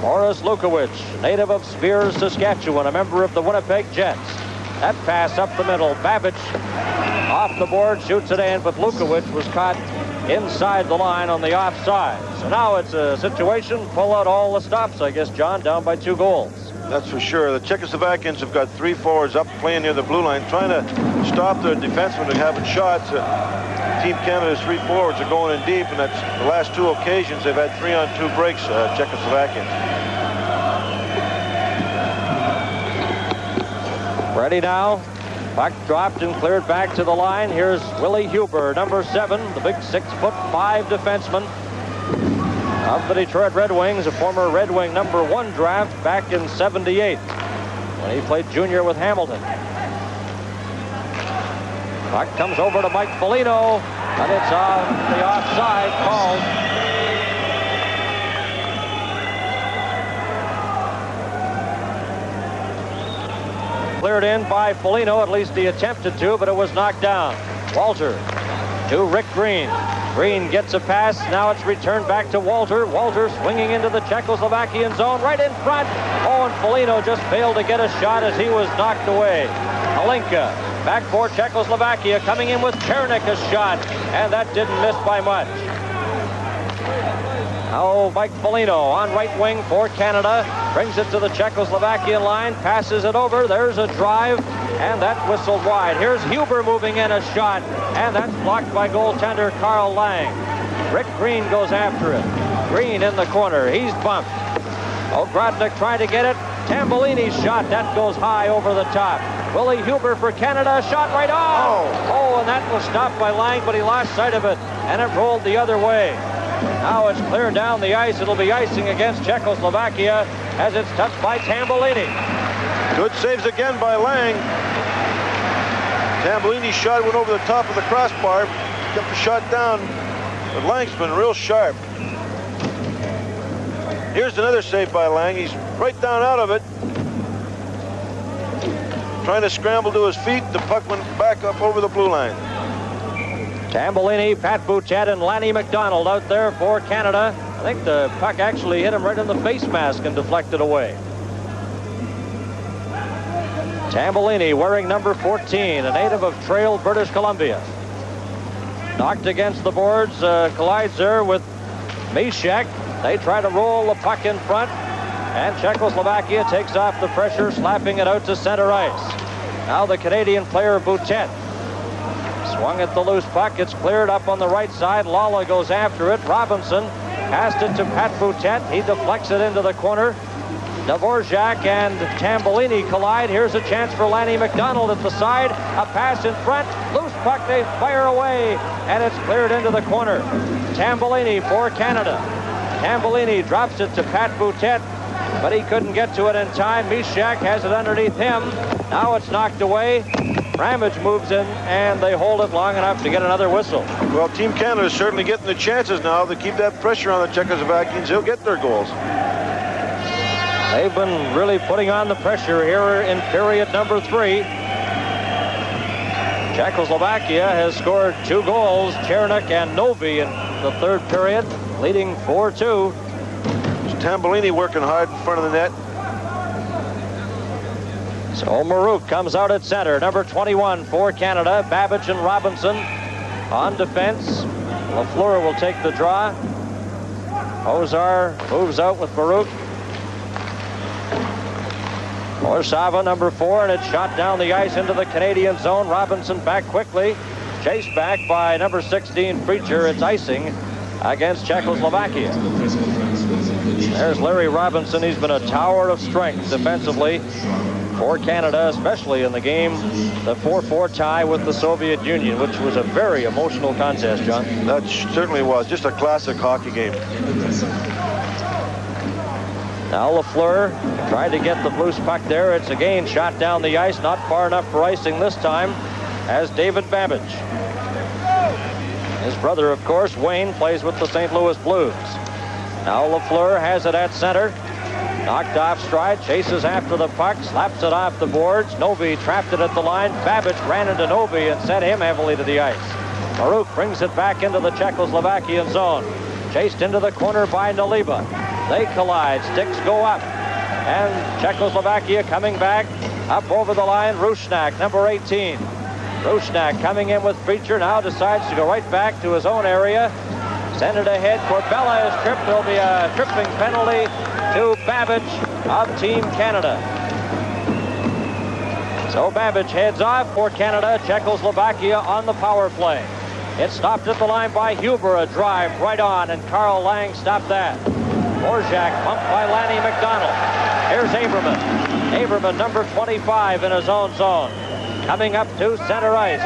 Boris Lukowicz, native of Spears, Saskatchewan, a member of the Winnipeg Jets. That pass up the middle. Babbage off the board, shoots it in, but Lukowicz was caught inside the line on the offside. So now it's a situation, pull out all the stops, I guess, John, down by 2 goals. That's for sure. The Czechoslovakians have got 3 forwards up playing near the blue line, trying to stop their defensemen from having shots. Team Canada's 3 forwards are going in deep, and that's the last 2 occasions they've had 3-on-2 breaks, Czechoslovakians. Ready now. Puck dropped and cleared back to the line. Here's Willie Huber, number 7, the big 6'5" defenseman of the Detroit Red Wings, a former Red Wing number 1 draft back in '78 when he played junior with Hamilton. Puck comes over to Mike Foligno, and it's on the offside called. Cleared in by Foligno, at least he attempted to, but it was knocked down. Walter to Rick Green. Green gets a pass. Now it's returned back to Walter. Walter swinging into the Czechoslovakian zone right in front. Oh, and Foligno just failed to get a shot as he was knocked away. Alinka back for Czechoslovakia, coming in with Chernick, a shot, and that didn't miss by much. Now Mike Foligno on right wing for Canada. Brings it to the Czechoslovakian line, passes it over. There's a drive, and that whistled wide. Here's Huber moving in, a shot, and that's blocked by goaltender Carl Lang. Rick Green goes after it. Green in the corner. He's bumped. Ogrodnik trying to get it. Tambolini's shot. That goes high over the top. Willie Huber for Canada. Shot right off. Oh, and that was stopped by Lang, but he lost sight of it, and it rolled the other way. Now it's cleared down the ice. It'll be icing against Czechoslovakia as it's touched by Tambolini. Good saves again by Lang. Tambolini's shot went over the top of the crossbar, kept the shot down, but Lang's been real sharp. Here's another save by Lang. He's right down out of it. Trying to scramble to his feet. The puck went back up over the blue line. Tambolini, Pat Bouchette, and Lanny McDonald out there for Canada. I think the puck actually hit him right in the face mask and deflected away. Tambolini wearing number 14, a native of Trail, British Columbia. Knocked against the boards, collides there with Mishek. They try to roll the puck in front, and Czechoslovakia takes off the pressure, slapping it out to center ice. Now the Canadian player Bouchette swung at the loose puck. It's cleared up on the right side. Lala goes after it. Robinson passed it to Pat Bouchette. He deflects it into the corner. Dvorak and Tambolini collide. Here's a chance for Lanny McDonald at the side. A pass in front. Loose puck. They fire away, and it's cleared into the corner. Tambolini for Canada. Tambolini drops it to Pat Bouchette, but he couldn't get to it in time. Mishak has it underneath him. Now it's knocked away. Ramage moves in, and they hold it long enough to get another whistle. Well, Team Canada is certainly getting the chances now to keep that pressure on the Czechoslovakians. They'll get their goals. They've been really putting on the pressure here in period number 3. Czechoslovakia has scored 2 goals. Chernik and Novi in the 3rd period, leading 4-2. Tambolini working hard in front of the net. So Marouk comes out at center, number 21 for Canada. Babbage and Robinson on defense. Lafleur will take the draw. Ozar moves out with Marouk. Orsava, number 4, and it's shot down the ice into the Canadian zone. Robinson back quickly. Chased back by number 16, Preacher. It's icing against Czechoslovakia. There's Larry Robinson. He's been a tower of strength defensively for Canada, especially in the game, the 4-4 tie with the Soviet Union, which was a very emotional contest, John. That certainly was. Just a classic hockey game. Now Lafleur tried to get the loose puck there. It's again shot down the ice, not far enough for icing this time, as David Babbage. His brother, of course, Wayne, plays with the St. Louis Blues. Now Lafleur has it at center. Knocked off stride, chases after the puck, slaps it off the boards. Novi trapped it at the line. Babbage ran into Novi and sent him heavily to the ice. Marouk brings it back into the Czechoslovakian zone. Chased into the corner by Naliba. They collide, sticks go up. And Czechoslovakia coming back, up over the line. Rusnak, number 18. Rusnak coming in with Preacher, now decides to go right back to his own area. Send it ahead. Corbella is tripped. There'll be a tripping penalty to Babbage of Team Canada. So Babbage heads off for Canada. Czechoslovakia on the power play. It's stopped at the line by Huber. A drive right on, and Carl Lang stopped that. Dvorak pumped by Lanny McDonald. Here's Aberman. Aberman, number 25 in his own zone. Coming up to center ice.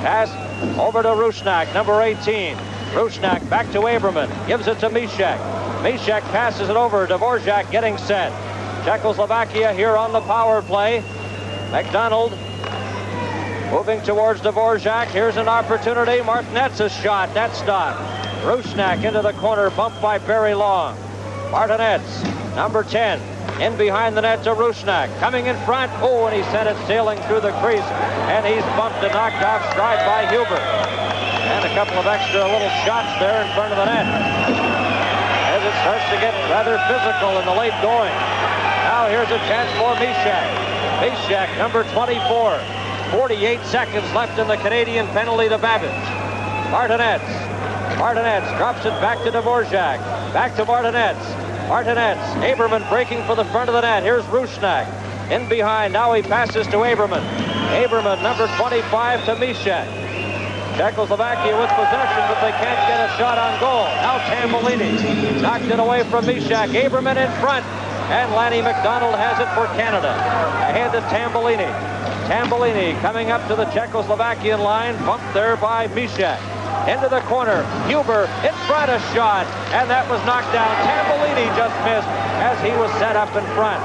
Pass over to Rusnak, number 18. Rusnak back to Aberman. Gives it to Mishek. Mishek passes it over. Dvorak getting set. Czechoslovakia here on the power play. McDonald moving towards Dvorak. Here's an opportunity. Martinez's shot. That's stopped. Rusnak into the corner, bumped by Barry Long. Martinez, number 10, in behind the net to Rusnak. Coming in front. Oh, and he sent it sailing through the crease. And he's bumped and knocked off stride by Huber. And a couple of extra little shots there in front of the net. As it starts to get rather physical in the late going. Now here's a chance for Mishak. Mishak, number 24. 48 seconds left in the Canadian penalty to Babbage. Martinez. Martinez drops it back to Dvorak. Back to Martinez. Martinez. Aberman breaking for the front of the net. Here's Rusnak. In behind. Now he passes to Aberman. Aberman, number 25, to Mishak. Czechoslovakia with possession, but they can't get a shot on goal. Now Tambolini knocked it away from Mishak. Aberman in front. And Lanny McDonald has it for Canada. Ahead to Tambolini. Tambolini coming up to the Czechoslovakian line. Bumped there by Mishak. into the corner. Huber in front, a shot, and that was knocked down. Tambellini just missed as he was set up in front.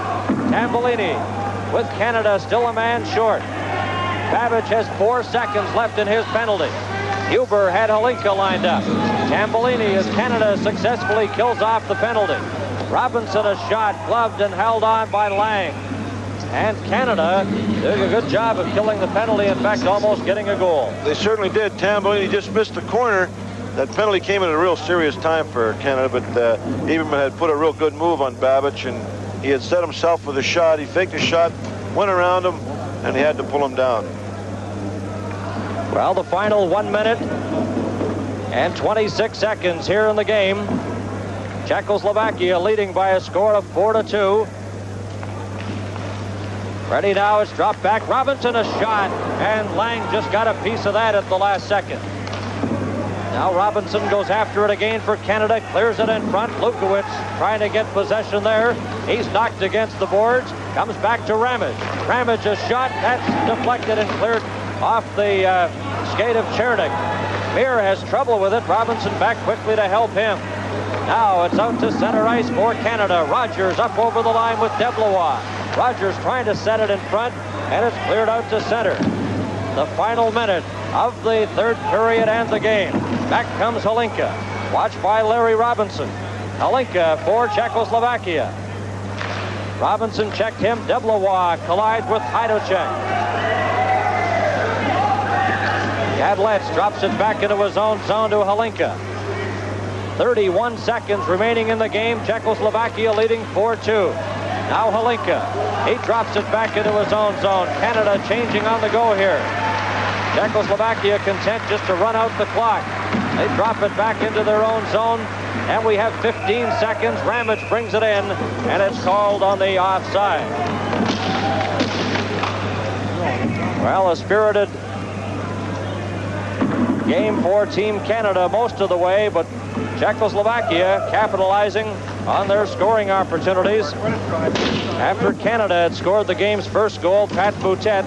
Tambellini with Canada still a man short. Babbage has 4 seconds left in his penalty. Huber had Halinka lined up. Tambellini, as Canada successfully kills off the penalty. Robinson a shot, gloved and held on by Lang. And Canada doing a good job of killing the penalty, in fact, almost getting a goal. They certainly did. Tambellini just missed the corner. That penalty came at a real serious time for Canada, but Eberman had put a real good move on Babbage, and he had set himself with a shot. He faked a shot, went around him, and he had to pull him down. Well, the final 1 minute and 26 seconds here in the game. Czechoslovakia leading by a score of 4-2. Ready now, it's dropped back. Robinson a shot, and Lang just got a piece of that at the last second. Now Robinson goes after it again for Canada, clears it in front. Lukowicz trying to get possession there. He's knocked against the boards, comes back to Ramage. Ramage a shot, that's deflected and cleared off the skate of Chernik. Mir has trouble with it. Robinson back quickly to help him. Now it's out to center ice for Canada. Rogers up over the line with Deblois. Rogers trying to set it in front, and it's cleared out to center. The final minute of the third period and the game. Back comes Halinka, watched by Larry Robinson. Halinka for Czechoslovakia. Robinson checked him. Deblois collides with Hajdocek. Gadletz drops it back into his own zone to Halinka. 31 seconds remaining in the game. Czechoslovakia leading 4-2. Now Halinka. He drops it back into his own zone. Canada changing on the go here. Czechoslovakia content just to run out the clock. They drop it back into their own zone, and we have 15 seconds. Ramage brings it in, and it's called on the offside. Well, a spirited game for Team Canada most of the way, but Czechoslovakia capitalizing on their scoring opportunities. After Canada had scored the game's first goal, Pat Boutet.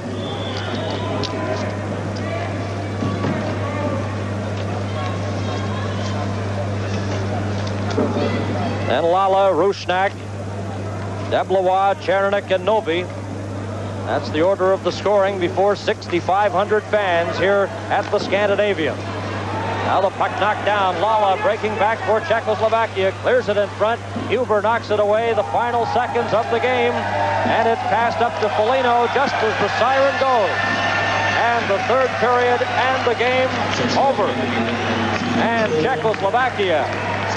Then Lala, Rushnak, Deblois, Chernik, and Novi. That's the order of the scoring before 6,500 fans here at the Scandinavium. Now the puck knocked down. Lala breaking back for Czechoslovakia. Clears it in front. Huber knocks it away. The final seconds of the game. And it passed up to Foligno just as the siren goes. And the third period and the game over. And Czechoslovakia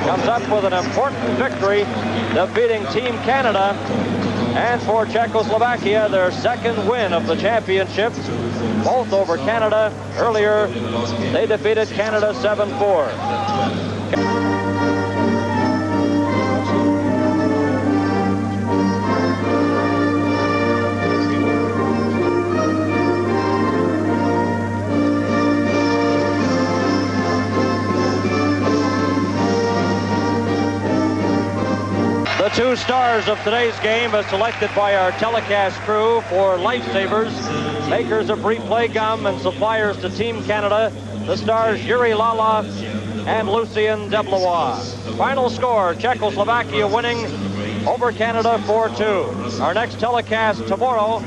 comes up with an important victory, defeating Team Canada. And for Czechoslovakia, their second win of the championship, both over Canada. Earlier, they defeated Canada 7-4. The two stars of today's game as selected by our telecast crew for lifesavers, makers of replay gum and suppliers to Team Canada, the stars Yuri Lala and Lucien Deblois. Final score, Czechoslovakia winning over Canada 4-2. Our next telecast tomorrow